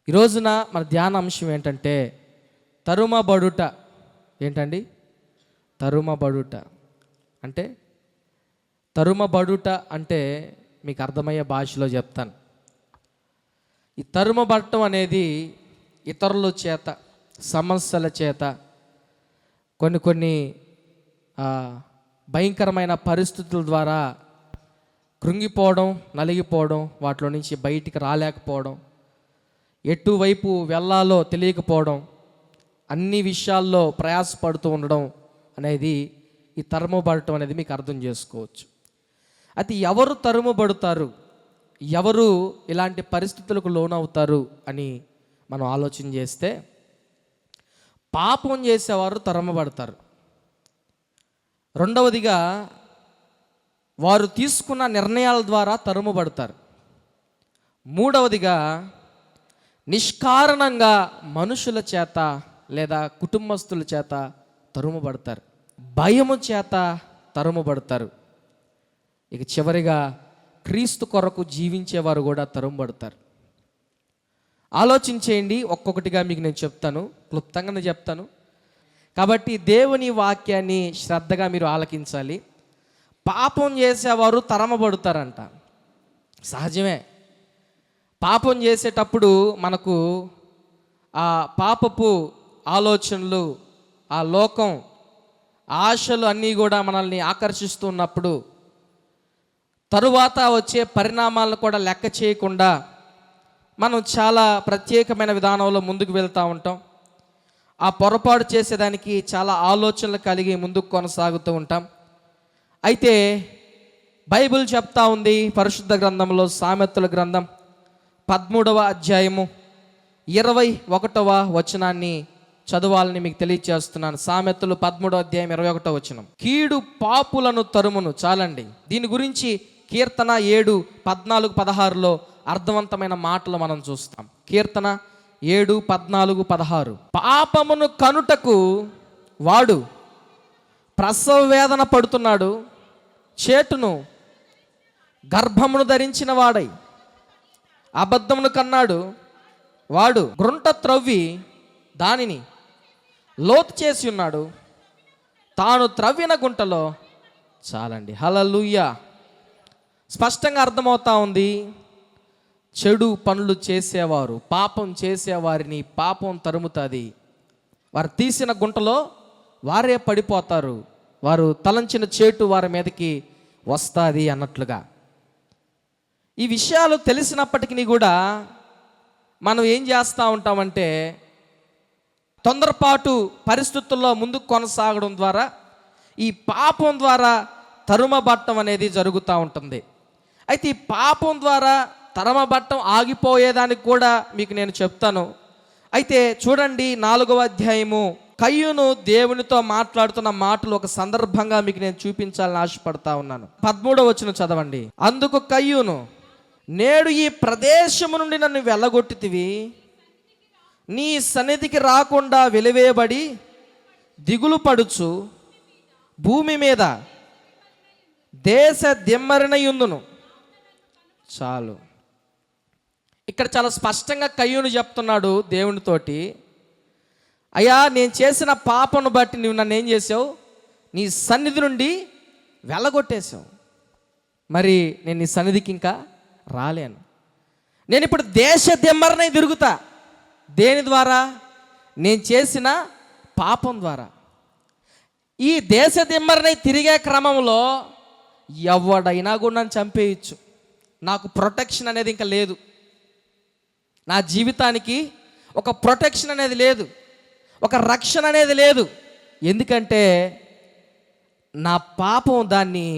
ఈ రోజున మన ధ్యాన అంశం ఏంటంటే తరుమబడుట. ఏంటండి తరుమబడుట అంటే? తరుమబడుట అంటే మీకు అర్థమయ్యే భాషలో చెప్తాను. ఈ తరుమబడటం అనేది ఇతరుల చేత, సమస్యల చేత, కొన్ని భయంకరమైన పరిస్థితుల ద్వారా కృంగిపోవడం, నలిగిపోవడం, వాటిలో నుంచి బయటికి రాలేకపోవడం, ఎటువైపు వెళ్ళాలో తెలియకపోవడం, అన్ని విషయాల్లో ప్రయాసపడుతూ ఉండడం అనేది ఈ తరుమబడటం అనేది మీకు అర్థం చేసుకోవచ్చు. అది ఎవరు తరుమబడతారు, ఎవరు ఇలాంటి పరిస్థితులకు లోనవుతారు అని మనం ఆలోచన చేస్తే, పాపం చేసేవారు తరుమబడతారు. రెండవదిగా వారు తీసుకున్న నిర్ణయాల ద్వారా తరుమబడతారు. మూడవదిగా నిష్కారణంగా మనుషుల చేత లేదా కుటుంబస్తుల చేత తరుమబడతారు, భయము చేత తరుమబడతారు. ఇక చివరిగా క్రీస్తు కొరకు జీవించేవారు కూడా తరుమబడతారు. ఆలోచించేయండి, ఒక్కొక్కటిగా మీకు నేను చెప్తాను, క్లుప్తంగానే చెప్తాను. కాబట్టి దేవుని వాక్యాన్ని శ్రద్ధగా మీరు ఆలకించాలి. పాపం చేసేవారు తరమబడతారంట. సహజమే. పాపం చేసేటప్పుడు మనకు ఆ పాపపు ఆలోచనలు, ఆ లోకం ఆశలు అన్నీ కూడా మనల్ని ఆకర్షిస్తున్నప్పుడు తరువాత వచ్చే పరిణామాలను కూడా లెక్క చేయకుండా మనం చాలా ప్రత్యేకమైన విధానంలో ముందుకు వెళ్తూ ఉంటాం. ఆ పొరపాటు చేసేదానికి చాలా ఆలోచనలు కలిగి ముందుకు కొనసాగుతూ ఉంటాం. అయితే బైబిల్ చెప్తా ఉంది పరిశుద్ధ గ్రంథంలో, సామెతల గ్రంథం 13వ అధ్యాయము 21వ వచనాన్ని చదవాలని మీకు తెలియజేస్తున్నాను. సామెతలు 13వ అధ్యాయం 21వ వచనం. కీడు పాపులను తరుమును. చాలండి. దీని గురించి కీర్తన 7:14-16లో అర్థవంతమైన మాటలు మనం చూస్తాం. కీర్తన 7:14-16. పాపమును కనుటకు వాడు ప్రసవ వేదన పడుతున్నాడు, చేటును గర్భమును ధరించిన వాడై అబద్ధమును కన్నాడు. వాడు గ్రుంట త్రవ్వి దానిని లోతు చేసి ఉన్నాడు, తాను త్రవ్విన గుంటలో. చాలండి. హల్లెలూయా. స్పష్టంగా అర్థమవుతా ఉంది. చెడు పనులు చేసేవారు, పాపం చేసేవారిని పాపం తరుముతుంది. వారు తీసిన గుంటలో వారే పడిపోతారు, వారు తలంచిన చేటు వారి మీదకి వస్తుంది అన్నట్లుగా. ఈ విషయాలు తెలిసినప్పటికీ కూడా మనం ఏం చేస్తూ ఉంటామంటే, తొందరపాటు పరిస్థితుల్లో ముందుకు కొనసాగడం ద్వారా ఈ పాపం ద్వారా తరుమబట్టం అనేది జరుగుతూ ఉంటుంది. అయితే ఈ పాపం ద్వారా తరుమబట్టం ఆగిపోయేదానికి కూడా మీకు నేను చెప్తాను. అయితే చూడండి, 4వ అధ్యాయము, కయ్యూను దేవునితో మాట్లాడుతున్న మాటలు ఒక సందర్భంగా మీకు నేను చూపించాలని ఆశపడతా ఉన్నాను. 13వ వచనం చదవండి. అందుకు కయ్యూను, నేడు ఈ ప్రదేశము నుండి నన్ను వెళ్ళగొట్టితివి, నీ సన్నిధికి రాకుండా వెలివేయబడి దిగులు పడుచు భూమి మీద దేశ దిమ్మరినయుందును. చాలు. ఇక్కడ చాలా స్పష్టంగా కయ్యూను చెప్తున్నాడు దేవునితోటి, అయ్యా నేను చేసిన పాపను బట్టి నువ్వు నన్ను ఏం చేసావు, నీ సన్నిధి నుండి వెళ్ళగొట్టేశావు. మరి నేను నీ సన్నిధికి ఇంకా రాలేను. నేను ఇప్పుడు దేశ దిమ్మరనై తిరుగుతా. దేని ద్వారా? నేను చేసిన పాపం ద్వారా. ఈ దేశ దిమ్మరనై తిరిగే క్రమంలో ఎవడైనా కూడా నన్ను చంపేయచ్చు. నాకు ప్రొటెక్షన్ అనేది ఇంకా లేదు. నా జీవితానికి ఒక ప్రొటెక్షన్ అనేది లేదు, ఒక రక్షణ అనేది లేదు. ఎందుకంటే నా పాపం దాన్ని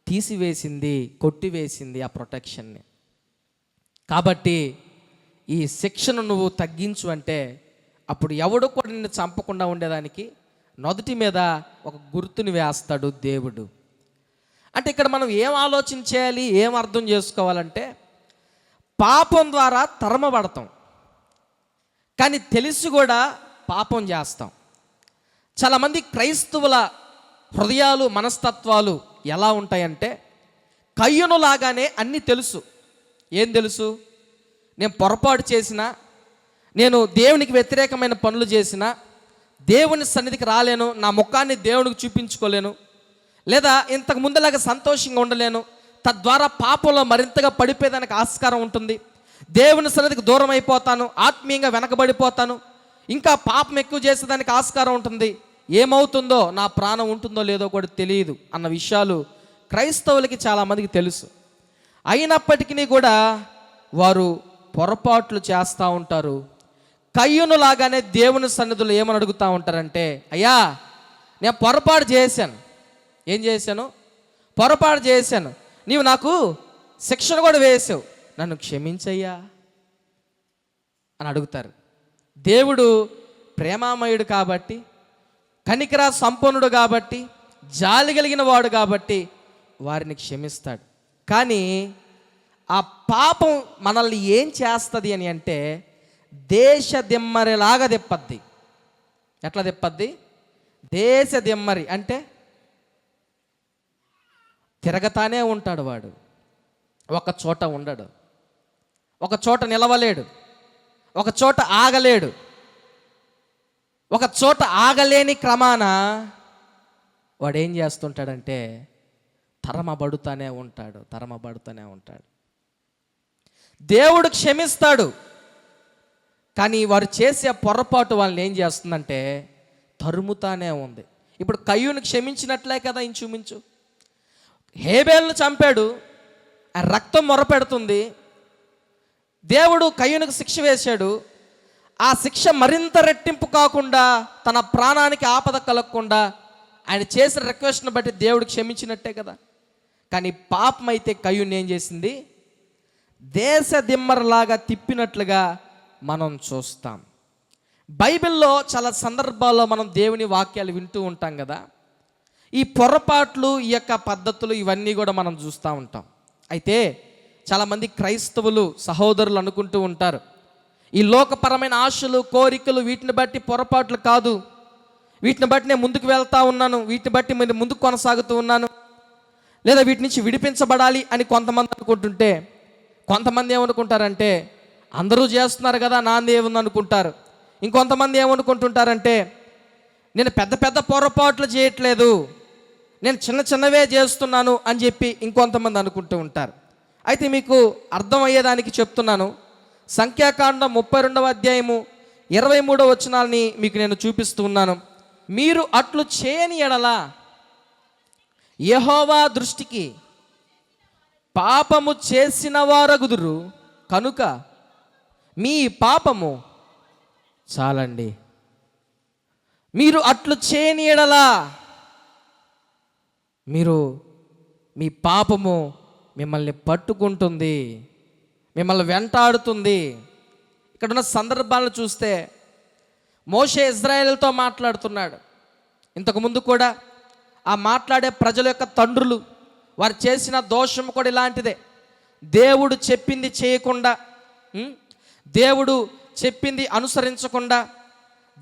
తీసివేసింది, కొట్టివేసింది ఆ ప్రొటెక్షన్ని. కాబట్టి ఈ శిక్షను నువ్వు తగ్గించు అంటే అప్పుడు ఎవడు కూడా నిన్ను చంపకుండా ఉండేదానికి నొదటి మీద ఒక గుర్తుని వేస్తాడు దేవుడు. అంటే ఇక్కడ మనం ఏం ఆలోచన చేయాలి, ఏం అర్థం చేసుకోవాలంటే, పాపం ద్వారా తరమబడతాం, కానీ తెలిసి కూడా పాపం చేస్తాం. చాలామంది క్రైస్తవుల హృదయాలు, మనస్తత్వాలు ఎలా ఉంటాయంటే, కయ్యూను లాగానే అన్నీ తెలుసు. ఏం తెలుసు? నేను పొరపాటు చేసినా, నేను దేవునికి వ్యతిరేకమైన పనులు చేసినా, దేవుని సన్నిధికి రాలేను, నా ముఖాన్ని దేవునికి చూపించుకోలేను, లేదా ఇంతకు ముందులాగా సంతోషంగా ఉండలేను, తద్వారా పాపంలో మరింతగా పడిపోయేదానికి ఆస్కారం ఉంటుంది, దేవుని సన్నిధికి దూరం అయిపోతాను, ఆత్మీయంగా వెనకబడిపోతాను, ఇంకా పాపం ఎక్కువ చేసేదానికి ఆస్కారం ఉంటుంది, ఏమవుతుందో, నా ప్రాణం ఉంటుందో లేదో కూడా తెలియదు అన్న విషయాలు క్రైస్తవులకి చాలామందికి తెలుసు. అయినప్పటికీ కూడా వారు పొరపాట్లు చేస్తూ ఉంటారు. కయ్యూను లాగానే దేవుని సన్నిధిలో ఏమని అడుగుతూ ఉంటారంటే, అయ్యా నేను పొరపాటు చేశాను. ఏం చేశాను? పొరపాటు చేశాను. నీవు నాకు శిక్షణ కూడా వేసావు, నన్ను క్షమించయ్యా అని అడుగుతారు. దేవుడు ప్రేమామయుడు కాబట్టి, కనికర సంపన్నుడు కాబట్టి, జాలి కలిగిన వాడు కాబట్టి వారిని క్షమిస్తాడు. కానీ ఆ పాపం మనల్ని ఏం చేస్తుంది అని అంటే, దేశ దిమ్మరిలాగా తిప్పద్ది. ఎట్లా తిప్పద్ది? దేశ దిమ్మరి అంటే తిరగతానే ఉంటాడు వాడు, ఒక చోట ఉండడు, ఒక చోట నిలవలేడు, ఒక చోట ఆగలేడు. ఒక చోట ఆగలేని క్రమాన వాడు ఏం చేస్తుంటాడంటే తరమబడుతూనే ఉంటాడు. దేవుడు క్షమిస్తాడు, కానీ వారు చేసే పొరపాటు వాళ్ళని ఏం చేస్తుందంటే తరుముతానే ఉంది. ఇప్పుడు కయ్యూను క్షమించినట్లే కదా ఇంచుమించు. హేబేలును చంపాడు, ఆ రక్తం మొరపెడుతుంది. దేవుడు కయ్యూనుకు శిక్ష వేశాడు. ఆ శిక్ష మరింత రెట్టింపు కాకుండా, తన ప్రాణానికి ఆపద కలగకుండా ఆయన చేసిన రిక్వెస్ట్ని బట్టి దేవుడు క్షమించినట్టే కదా. కానీ పాపం అయితే కయ్యూను ఏం చేసింది? దేశ దిమ్మరలాగా తిప్పినట్లుగా మనం చూస్తాం. బైబిల్లో చాలా సందర్భాల్లో మనం దేవుని వాక్యాలు వింటూ ఉంటాం కదా. ఈ పొరపాట్లు, ఈ యొక్క పద్ధతులు, ఇవన్నీ కూడా మనం చూస్తూ ఉంటాం. అయితే చాలామంది క్రైస్తవులు సహోదరులు అనుకుంటూ ఉంటారు, ఈ లోకపరమైన ఆశలు, కోరికలు, వీటిని బట్టి పొరపాట్లు కాదు, వీటిని బట్టి నేను ముందుకు వెళ్తా ఉన్నాను, వీటిని బట్టి నేను ముందుకు కొనసాగుతూ ఉన్నాను, లేదా వీటి నుంచి విడిపించబడాలి అని కొంతమంది అనుకుంటుంటే, కొంతమంది ఏమనుకుంటారంటే అందరూ చేస్తున్నారు కదా, నాంది ఏముంది అనుకుంటారు. ఇంకొంతమంది ఏమనుకుంటుంటారంటే నేను పెద్ద పెద్ద పొరపాట్లు చేయట్లేదు, నేను చిన్న చిన్నవే చేస్తున్నాను అని చెప్పి ఇంకొంతమంది అనుకుంటూ ఉంటారు. అయితే మీకు అర్థమయ్యేదానికి చెప్తున్నాను. సంఖ్యాకాండం 32వ అధ్యాయము 23వ వచనాల్ని మీకు నేను చూపిస్తూ ఉన్నాను. మీరు అట్లు చేయని ఎడల యెహోవా దృష్టికి పాపము చేసిన వారగుదురు కనుక మీ పాపము చాలండి. మీరు అట్లు చేయని ఎడల మీ పాపము మిమ్మల్ని పట్టుకుంటుంది, మిమ్మల్ని వెంటాడుతుంది. ఇక్కడ ఉన్న సందర్భాలను చూస్తే మోషే ఇజ్రాయేలుతో మాట్లాడుతున్నాడు. ఇంతకుముందు కూడా ఆ మాట్లాడే ప్రజల యొక్క తండ్రులు వారు చేసిన దోషం కూడా ఇలాంటిదే. దేవుడు చెప్పింది చేయకుండా, దేవుడు చెప్పింది అనుసరించకుండా,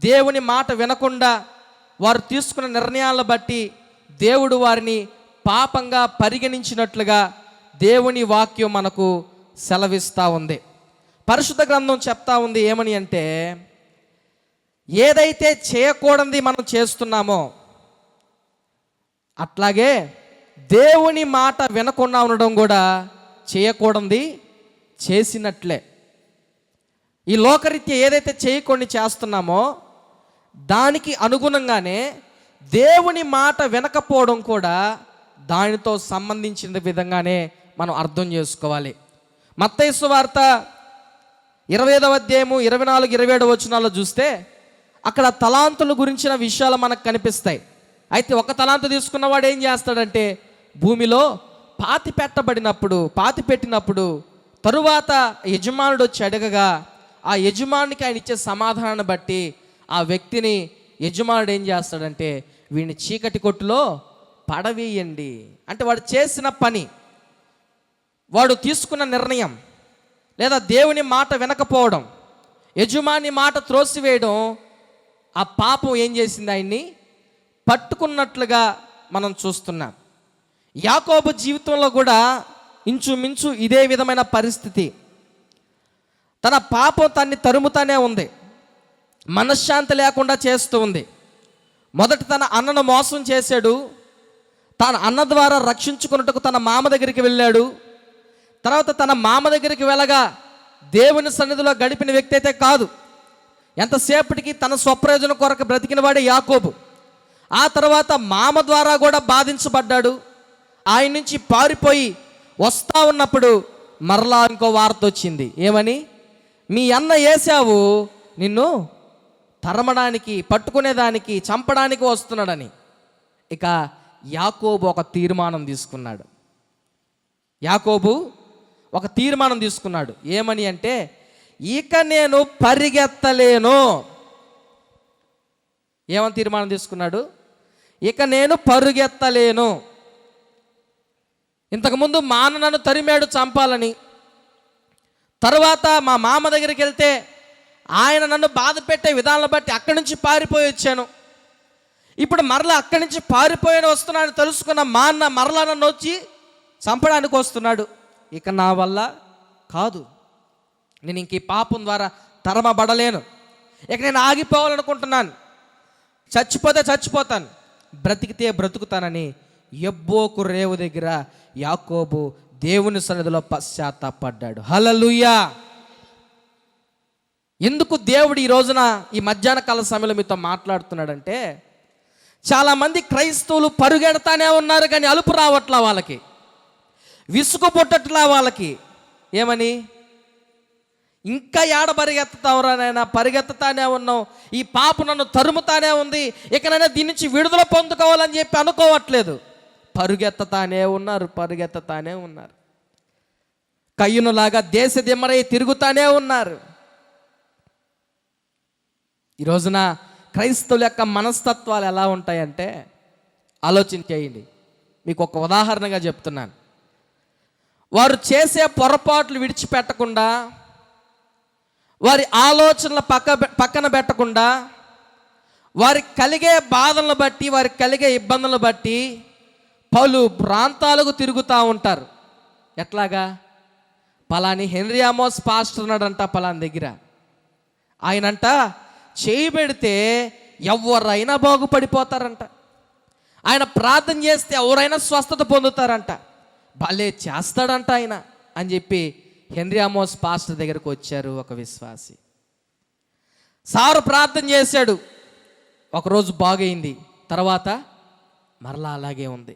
దేవుని మాట వినకుండా వారు తీసుకున్న నిర్ణయాలను బట్టి దేవుడు వారిని పాపంగా పరిగణించినట్లుగా దేవుని వాక్యం మనకు సెలవిస్తూ ఉంది. పరిశుద్ధ గ్రంథం చెప్తా ఉంది ఏమని అంటే, ఏదైతే చేయకూడనిది మనం చేస్తున్నామో అట్లాగే దేవుని మాట వినకుండా ఉండడం కూడా చేయకూడనిది చేసినట్లే. ఈ లోకరీత్యా ఏదైతే చేయకుండా చేస్తున్నామో దానికి అనుగుణంగానే దేవుని మాట వినకపోవడం కూడా దానితో సంబంధించిన విధంగానే మనం అర్థం చేసుకోవాలి. మత్తయి సువార్త 25వ అధ్యాయము 24-27 వచనాల్లో చూస్తే అక్కడ తలాంతుల గురించిన విషయాలు మనకు కనిపిస్తాయి. అయితే ఒక తలాంతు తీసుకున్నవాడు ఏం చేస్తాడంటే భూమిలో పాతి పెట్టినప్పుడు తరువాత యజమానుడు వచ్చి అడగగా ఆ యజమానికి ఆయన ఇచ్చే సమాధానాన్ని బట్టి ఆ వ్యక్తిని యజమానుడు ఏం చేస్తాడంటే వీడిని చీకటి కొట్టులో పడవేయండి అంటే వాడు చేసిన పని, వాడు తీసుకున్న నిర్ణయం, లేదా దేవుని మాట వినకపోవడం, యజమాని మాట త్రోసివేయడం, ఆ పాపం ఏం చేసింది? ఆయన్ని పట్టుకున్నట్లుగా మనం చూస్తున్నాం. యాకోబు జీవితంలో కూడా ఇంచుమించు ఇదే విధమైన పరిస్థితి. తన పాపం తన్ని తరుముతానే ఉంది, మనశ్శాంతి లేకుండా చేస్తూ ఉంది. మొదట తన అన్నను మోసం చేశాడు, తన అన్న ద్వారా రక్షించుకున్నట్టుకు తన మామ దగ్గరికి వెళ్ళాడు. తర్వాత తన మామ దగ్గరికి వెళ్ళగా దేవుని సన్నిధిలో గడిపిన వ్యక్తి అయితే కాదు, ఎంతసేపటికి తన స్వప్రయోజనం కొరకు బ్రతికిన వాడే యాకోబు. ఆ తర్వాత మామ ద్వారా కూడా బాధించబడ్డాడు. ఆయన నుంచి పారిపోయి వస్తా ఉన్నప్పుడు మరలా ఇంకో వార్త వచ్చింది. ఏమని? మీ అన్న ఏశావు నిన్ను తరమడానికి, పట్టుకునేదానికి, చంపడానికి వస్తున్నాడని. ఇక యాకోబు ఒక తీర్మానం తీసుకున్నాడు. ఏమని అంటే, ఇక నేను పరిగెత్తలేను. ఏమని తీర్మానం తీసుకున్నాడు? ఇక నేను పరుగెత్తలేను. ఇంతకుముందు మా అన్న నన్ను తరిమాడు చంపాలని, తరువాత మా మామ దగ్గరికి వెళ్తే ఆయన నన్ను బాధ పెట్టే విధానాలను బట్టి అక్కడి నుంచి పారిపోయి వచ్చాను. ఇప్పుడు మరలా అక్కడి నుంచి పారిపోయిన వస్తున్నాను తెలుసుకున్న మా అన్న మరలా నన్ను వచ్చి చంపడానికి వస్తున్నాడు. ఇక నా వల్ల కాదు, నేను ఇంక ఈ పాపం ద్వారా తరమబడలేను, ఇక నేను ఆగిపోవాలనుకుంటున్నాను. చచ్చిపోతే చచ్చిపోతాను, బ్రతికితే బ్రతుకుతానని యబ్బోకు రేవు దగ్గర యాకోబు దేవుని సన్నిధిలో పశ్చాత్తాపడ్డాడు. హల్లెలూయా. ఎందుకు దేవుడు ఈ రోజున ఈ మధ్యాహ్న కాల సమయంలో మీతో మాట్లాడుతున్నాడంటే, చాలామంది క్రైస్తవులు పరుగెడతానే ఉన్నారు కానీ అలుపు రావట్లా, వాళ్ళకి విసుగు పుట్టట్లా. వాళ్ళకి ఏమని? ఇంకా ఏడ పరిగెత్తుతావురా నాయనా, పరిగెత్తుతానే ఉన్నావు, ఈ పాప నన్ను తరుముతానే ఉంది, ఇకనైనా దీని నుంచి విడుదల పొందుకోవాలని చెప్పి అనుకోవట్లేదు. పరుగెత్తుతానే ఉన్నారు. కయ్యూనులాగా దేశ దిమ్మరై తిరుగుతానే ఉన్నారు. ఈ రోజున క్రైస్తవుల యొక్క మనస్తత్వాలు ఎలా ఉంటాయంటే, ఆలోచన చేయండి. మీకు ఒక ఉదాహరణగా చెప్తున్నాను. వారు చేసే పొరపాట్లు విడిచిపెట్టకుండా, వారి ఆలోచనల పక్కన పెట్టకుండా, వారికి కలిగే బాధలను బట్టి, వారికి కలిగే ఇబ్బందులను బట్టి పలు ప్రాంతాలకు తిరుగుతూ ఉంటారు. ఎట్లాగా? పలాని హెన్రీ ఆమోస్ పాస్టర్ ఉన్నాడంట పలాని దగ్గర, ఆయనంట చేయి పెడితే ఎవరైనా బాగుపడిపోతారంట, ఆయన ప్రార్థన చేస్తే ఎవరైనా స్వస్థత పొందుతారంట, భలే చేస్తాడంట ఆయన అని చెప్పి హెన్రీ ఆమోస్ పాస్టర్ దగ్గరకు వచ్చారు ఒక విశ్వాసి. సారు ప్రార్థన చేశాడు, ఒకరోజు బాగైంది, తర్వాత మరలా అలాగే ఉంది.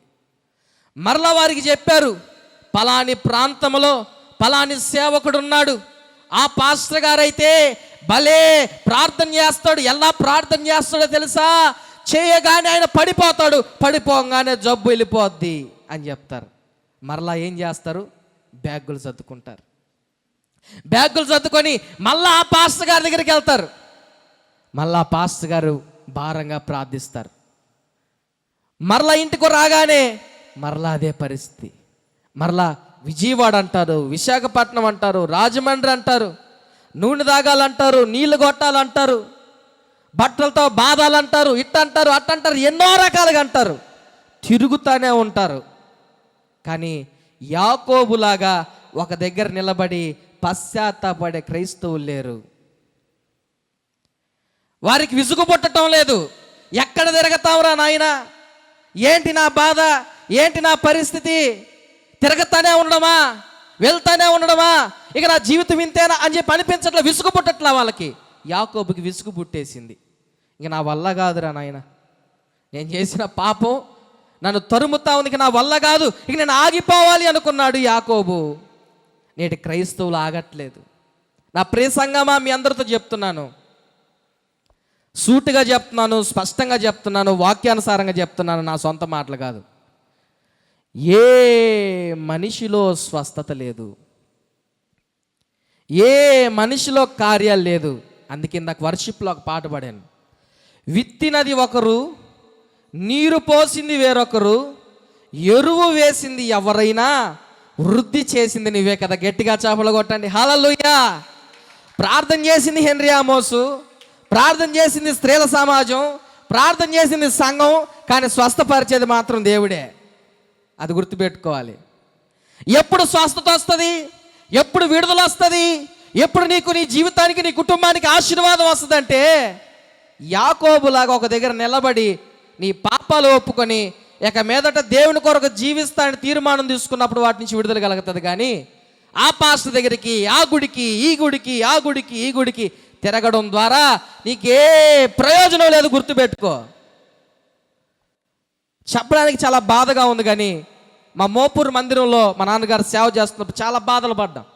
మరలా వారికి చెప్పారు, పలాని ప్రాంతంలో పలాని సేవకుడు ఉన్నాడు, ఆ పాస్టర్ గారైతే భలే ప్రార్థన చేస్తాడు, ఎలా ప్రార్థన చేస్తాడో తెలుసా, చేయగానే ఆయన పడిపోతాడు, పడిపోగానే జబ్బు వెళ్ళిపోద్ది అని చెప్తారు. మరలా ఏం చేస్తారు? బ్యాగులు సర్దుకుంటారు. బ్యాగులు సర్దుకొని మళ్ళా ఆ పాస్టర్ గారి దగ్గరికి వెళ్తారు. మళ్ళా పాస్టర్ గారు భారంగా ప్రార్థిస్తారు. మరలా ఇంటికి రాగానే మరలా అదే పరిస్థితి. మరలా విజయవాడ అంటారు, విశాఖపట్నం అంటారు, రాజమండ్రి అంటారు, నూనె తాగాలంటారు, నీళ్లు కొట్టాలంటారు, బట్టలతో బాధాలంటారు, ఇట్టంటారు, అట్టంటారు, ఎన్నో రకాలుగా అంటారు, తిరుగుతూనే ఉంటారు. కానీ యాకోబులాగా ఒక దగ్గర నిలబడి పశ్చాత్తాపడే క్రైస్తవులు లేరు. వారికి విసుగు పుట్టడం లేదు. ఎక్కడ తిరగతావురా నాయనా, ఏంటి నా బాధ, ఏంటి నా పరిస్థితి, తిరగతానే ఉండడమా, వెళ్తానే ఉండడమా, ఇక నా జీవితం ఇంతేనా అని చెప్పి అనిపించట్లా, విసుగు పుట్టట్లా వాళ్ళకి. యాకోబుకి విసుగు పుట్టేసింది. ఇక నా వల్ల కాదురా నాయన, నేను చేసిన పాపం నన్ను తరుముతా ఉంది, ఇక నా వల్ల కాదు, ఇక నేను ఆగిపోవాలి అనుకున్నాడు యాకోబు. నేటి క్రైస్తవులు ఆగట్లేదు. నా ప్రియ సంగమా, మీ అందరితో చెప్తున్నాను, సూటిగా చెప్తున్నాను, స్పష్టంగా చెప్తున్నాను, వాక్యానుసారంగా చెప్తున్నాను, నా సొంత మాటలు కాదు. ఏ మనిషిలో స్వస్థత లేదు, ఏ మనిషిలో కార్యాలు లేదు. అందుకే నాకు వర్షిప్లో ఒక పాట పాడాను. విత్తినది ఒకరు, నీరు పోసింది వేరొకరు, ఎరువు వేసింది ఎవరైనా, వృద్ధి చేసింది నువ్వే కదా. గట్టిగా చాపలు కొట్టండి. హల్లెలూయా. ప్రార్థన చేసింది హెన్రీ ఆమోసు, ప్రార్థన చేసింది స్త్రీల సమాజం, ప్రార్థన చేసింది సంఘం, కానీ స్వస్థపరిచేది మాత్రం దేవుడే. అది గుర్తుపెట్టుకోవాలి. ఎప్పుడు స్వస్థత వస్తుంది, ఎప్పుడు విడుదల వస్తుంది, ఎప్పుడు నీకు నీ జీవితానికి నీ కుటుంబానికి ఆశీర్వాదం వస్తుందంటే యాకోబులాగా ఒక దగ్గర నిలబడి నీ పాపాలు ఒప్పుకొని ఇక మీదట దేవుని కొరకు జీవిస్తానని తీర్మానం తీసుకున్నప్పుడు వాటి నుంచి విడుదల కలుగుతుంది. కానీ ఆ పాస్టర్ దగ్గరికి, ఆ గుడికి, ఈ గుడికి, ఆ గుడికి, ఈ గుడికి తిరగడం ద్వారా నీకే ప్రయోజనం లేదు. గుర్తుపెట్టుకో. చెప్పడానికి చాలా బాధగా ఉంది, కానీ మా మోపూర్ మందిరంలో మా నాన్నగారు సేవ చేస్తున్నప్పుడు చాలా బాధలు పడ్డాం.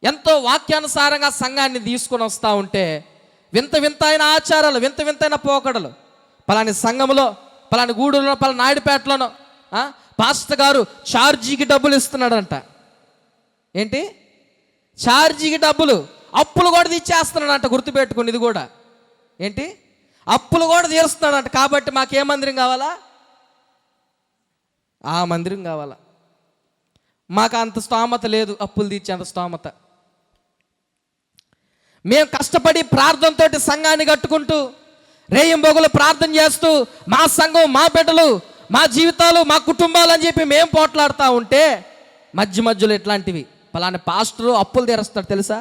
ఎంతో వాక్యానుసారంగా సంఘాన్ని తీసుకొని వస్తూ ఉంటే వింత వింతైన ఆచారాలు, వింత వింతైన పోకడలు. పలాని సంఘంలో, పలాని గూడులో, పలాని నాయుడుపేటలోనో పాస్టర్ గారు ఛార్జీకి డబ్బులు ఇస్తున్నాడంట. ఏంటి ఛార్జీకి డబ్బులు? అప్పులు కూడా తీర్చేస్తున్నాడంట. గుర్తుపెట్టుకోండి, ఇది కూడా ఏంటి అప్పులు కూడా తీరుస్తున్నాడంట. కాబట్టి మాకే మందిరం కావాలా? ఆ మందిరం కావాలా? మాకు అంత స్తోమత లేదు, అప్పులు తీర్చేంత స్తోమత. మేము కష్టపడి ప్రార్థనతోటి సంఘాన్ని కట్టుకుంటూ రేయింబొగులు ప్రార్థన చేస్తూ మా సంఘం, మా బిడ్డలు, మా జీవితాలు, మా కుటుంబాలు అని చెప్పి మేము పోట్లాడుతూ ఉంటే మధ్యలో ఇట్లాంటివి. పలానా పాస్టరు అప్పులు తీరుస్తాడు తెలుసా?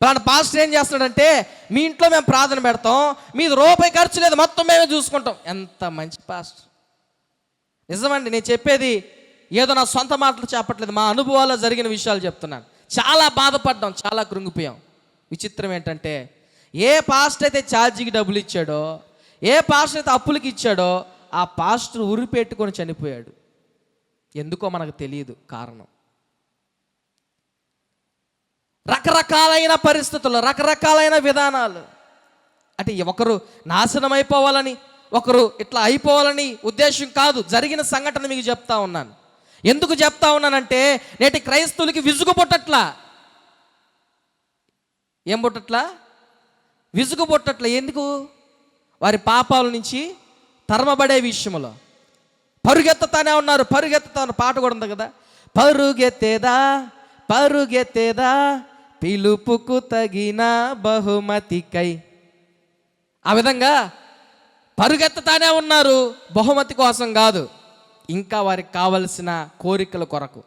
పలానా పాస్టర్ ఏం చేస్తాడంటే మీ ఇంట్లో మేము ప్రార్థన పెడతాం, మీది రూపాయి ఖర్చు లేదు, మొత్తం మేమే చూసుకుంటాం. ఎంత మంచి పాస్టర్! నిజమండి, నేను చెప్పేది ఏదో నా సొంత మాటలు చెప్పట్లేదు, మా అనుభవాల్లో జరిగిన విషయాలు చెప్తున్నాను. చాలా బాధపడ్డాం, చాలా కృంగిపోయాం. విచిత్రం ఏంటంటే ఏ పాస్టర్ అయితే ఛార్జీకి డబ్బులు ఇచ్చాడో, ఏ పాస్టర్ అయితే అప్పులకి ఇచ్చాడో, ఆ పాస్టర్ ఉరి పెట్టుకొని చనిపోయాడు. ఎందుకో మనకు తెలియదు కారణం. రకరకాలైన పరిస్థితులు, రకరకాలైన విధానాలు. అంటే ఒకరు నాశనం అయిపోవాలని, ఒకరు ఇట్లా అయిపోవాలని ఉద్దేశం కాదు. జరిగిన సంఘటన మీకు చెప్తా ఉన్నాను. ఎందుకు చెప్తా ఉన్నానంటే నేటి క్రైస్తవులకి విసుగు పుట్టట్లా. ఏం పుట్టట్లా? విసుగు పుట్టట్లా. ఎందుకు? వారి పాపాల నుంచి తరమబడే విషయంలో పరుగెత్తుతానే ఉన్నారు. పరుగెత్తుతాను పాట కూడా ఉంది కదా, పరుగెత్తేదా పరుగెత్తేదా పిలుపుకు తగిన బహుమతికై. ఆ విధంగా పరుగెత్తుతానే ఉన్నారు, బహుమతి కోసం కాదు, ఇంకా వారికి కావలసిన కోరికల కొరకు.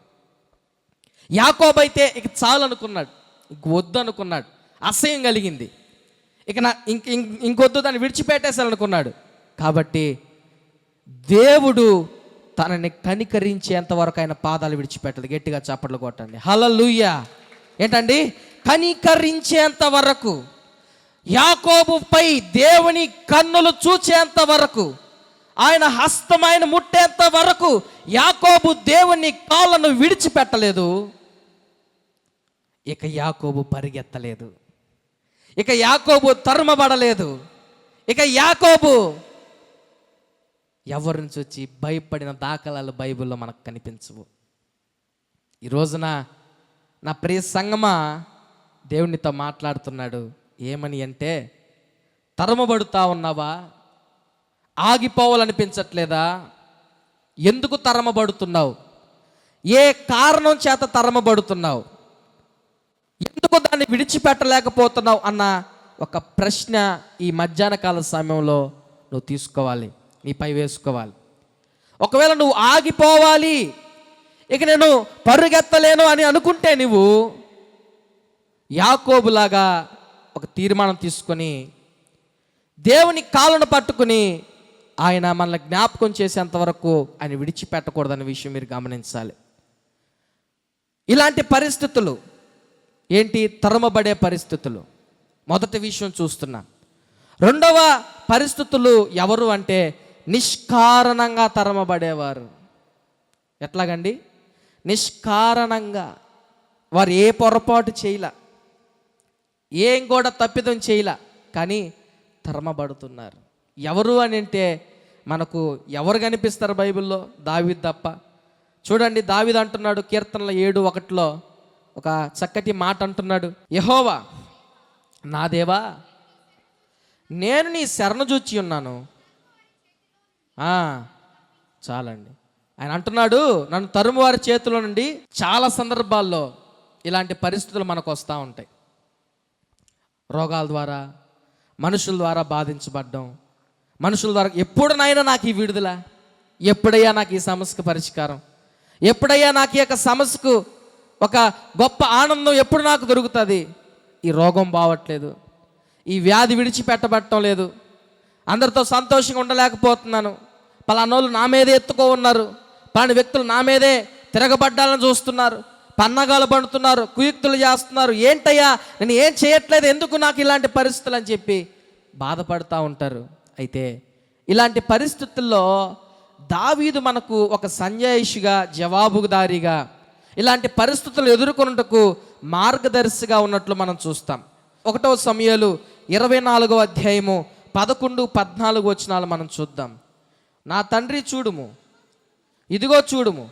యాకోబు అయితే ఇక చాలు అనుకున్నాడు, ఇంక వద్దు అనుకున్నాడు, అసహ్యం కలిగింది, ఇక ఇంకొద్దు, దాన్ని విడిచిపెట్టేసాలనుకున్నాడు. కాబట్టి దేవుడు తనని కనికరించేంత వరకు ఆయన పాదాలు విడిచిపెట్టదు. గట్టిగా చప్పట్లు కొట్టండి, హల్లెలూయా. ఏంటండి? కనికరించేంత వరకు, యాకోబుపై దేవుని కన్నులు చూచేంత వరకు, ఆయన హస్తం ఆయన ముట్టేంత వరకు యాకోబు దేవుని కాళ్ళను విడిచిపెట్టలేదు. ఇక యాకోబు పరిగెత్తలేదు, ఇక యాకోబు తరుమబడలేదు, ఇక యాకోబు ఎవరిని చూచి భయపడిన దాఖలాలు బైబిల్లో మనకు కనిపించవు. ఈ రోజున నా ప్రియ సంగమా, దేవునితో మాట్లాడుతున్నాడు. ఏమని అంటే, తరమబడుతా ఉన్నావా? ఆగిపోవాలనిపించట్లేదా? ఎందుకు తరమబడుతున్నావు? ఏ కారణం చేత తరమబడుతున్నావు? ఎందుకు దాన్ని విడిచిపెట్టలేకపోతున్నావు అన్న ఒక ప్రశ్న ఈ మధ్యాహ్న కాల సమయంలో నువ్వు తీసుకోవాలి, నీపై వేసుకోవాలి. ఒకవేళ నువ్వు ఆగిపోవాలి, ఇక నేను పరుగెత్తలేను అని అనుకుంటే నువ్వు యాకోబులాగా ఒక తీర్మానం తీసుకొని దేవుని కాళ్ళను పట్టుకుని ఆయన మనల్ని జ్ఞాపకం చేసేంత వరకు ఆయన విడిచిపెట్టకూడదనే విషయం మీరు గమనించాలి. ఇలాంటి పరిస్థితులు ఏంటి? తరమబడే పరిస్థితులు. మొదటి విషయం చూస్తున్నా. రెండవ పరిస్థితులు ఎవరు అంటే నిష్కారణంగా తరమబడేవారు. ఎట్లాగండి? నిష్కారణంగా. వారు ఏ పొరపాటు చేయలే, ఏం కూడా తప్పిదం చేయలే, కానీ తరమబడుతున్నారు. ఎవరు అని అంటే మనకు ఎవరు కనిపిస్తారు బైబిల్లో? దావీదు తప్ప. చూడండి, దావీదు అంటున్నాడు కీర్తనల 7:1 ఒక చక్కటి మాట అంటున్నాడు. యెహోవా నా దేవా, నేను నీ శరణు చూచి ఉన్నాను. చాలండి. ఆయన అంటున్నాడు, నన్ను తరుము వారి చేతిలో నుండి. చాలా సందర్భాల్లో ఇలాంటి పరిస్థితులు మనకు వస్తూ ఉంటాయి. రోగాల ద్వారా, మనుషుల ద్వారా బాధించబడ్డం, మనుషుల ద్వారా ఎప్పుడునైనా నాకు ఈ విడుదల, ఎప్పుడయ్యా నాకు ఈ సమస్యకు పరిష్కారం, ఎప్పుడయ్యా నాకు ఈ యొక్క సమస్యకు ఒక గొప్ప ఆనందం ఎప్పుడు నాకు దొరుకుతుంది? ఈ రోగం బావట్లేదు, ఈ వ్యాధి విడిచిపెట్టబట్టడం లేదు, అందరితో సంతోషంగా ఉండలేకపోతున్నాను, పలానోళ్ళు నా మీదే ఎత్తుకో ఉన్నారు, పలాని వ్యక్తులు నా మీదే తిరగబడ్డాలని చూస్తున్నారు, పన్నగాలు పడుతున్నారు, కుయుక్తులు చేస్తున్నారు, ఏంటయ్యా నేను ఏం చేయట్లేదు, ఎందుకు నాకు ఇలాంటి పరిస్థితులు అని చెప్పి బాధపడుతూ ఉంటారు. అయితే ఇలాంటి పరిస్థితుల్లో దావీదు మనకు ఒక సంజాయిషిగా, జవాబుదారీగా, ఇలాంటి పరిస్థితులు ఎదుర్కొనుటకు మార్గదర్శిగా ఉన్నట్లు మనం చూస్తాం. 1 సమూయేలు 24వ అధ్యాయము 11, 14 వచనాలు మనం చూద్దాం. నా తండ్రి చూడుము, ఇదిగో చూడుము,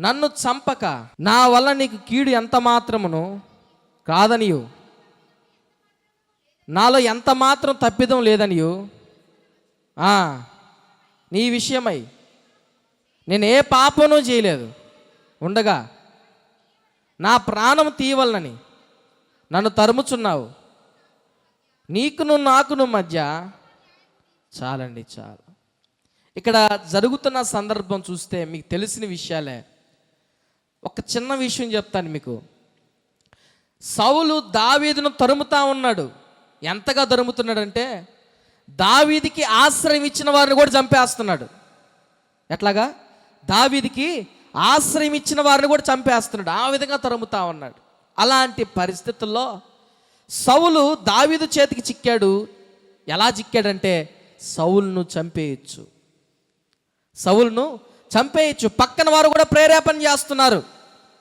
నన్ను చంపక నా వల్ల నీకు కీడు ఎంత మాత్రమును కాదనియు, నాలో ఎంత మాత్రం తప్పిదం లేదనియు నీ విషయమై నేను ఏ పాపను చేయలేదు ఉండగా నా ప్రాణం తీయవలనని నన్ను తరుముచున్నావు. నీకును నాకును మధ్య చాలండి చాలు. ఇక్కడ జరుగుతున్న సందర్భం చూస్తే మీకు తెలిసిన విషయాలే. ఒక చిన్న విషయం చెప్తాను మీకు. సౌలు దావీదును తరుముతా ఉన్నాడు. ఎంతగా తరుముతున్నాడంటే దావీదికి ఆశ్రయం ఇచ్చిన వారిని కూడా చంపేస్తున్నాడు. ఎట్లాగా? దావీదికి ఆశ్రయం ఇచ్చిన వారిని కూడా చంపేస్తున్నాడు. ఆ విధంగా తరుముతా ఉన్నాడు. అలాంటి పరిస్థితుల్లో సౌలు దావీదు చేతికి చిక్కాడు. ఎలా చిక్కాడంటే సౌలును చంపేయచ్చు, సౌలును చంపేయచ్చు. పక్కన వారు కూడా ప్రేరేపణ చేస్తున్నారు,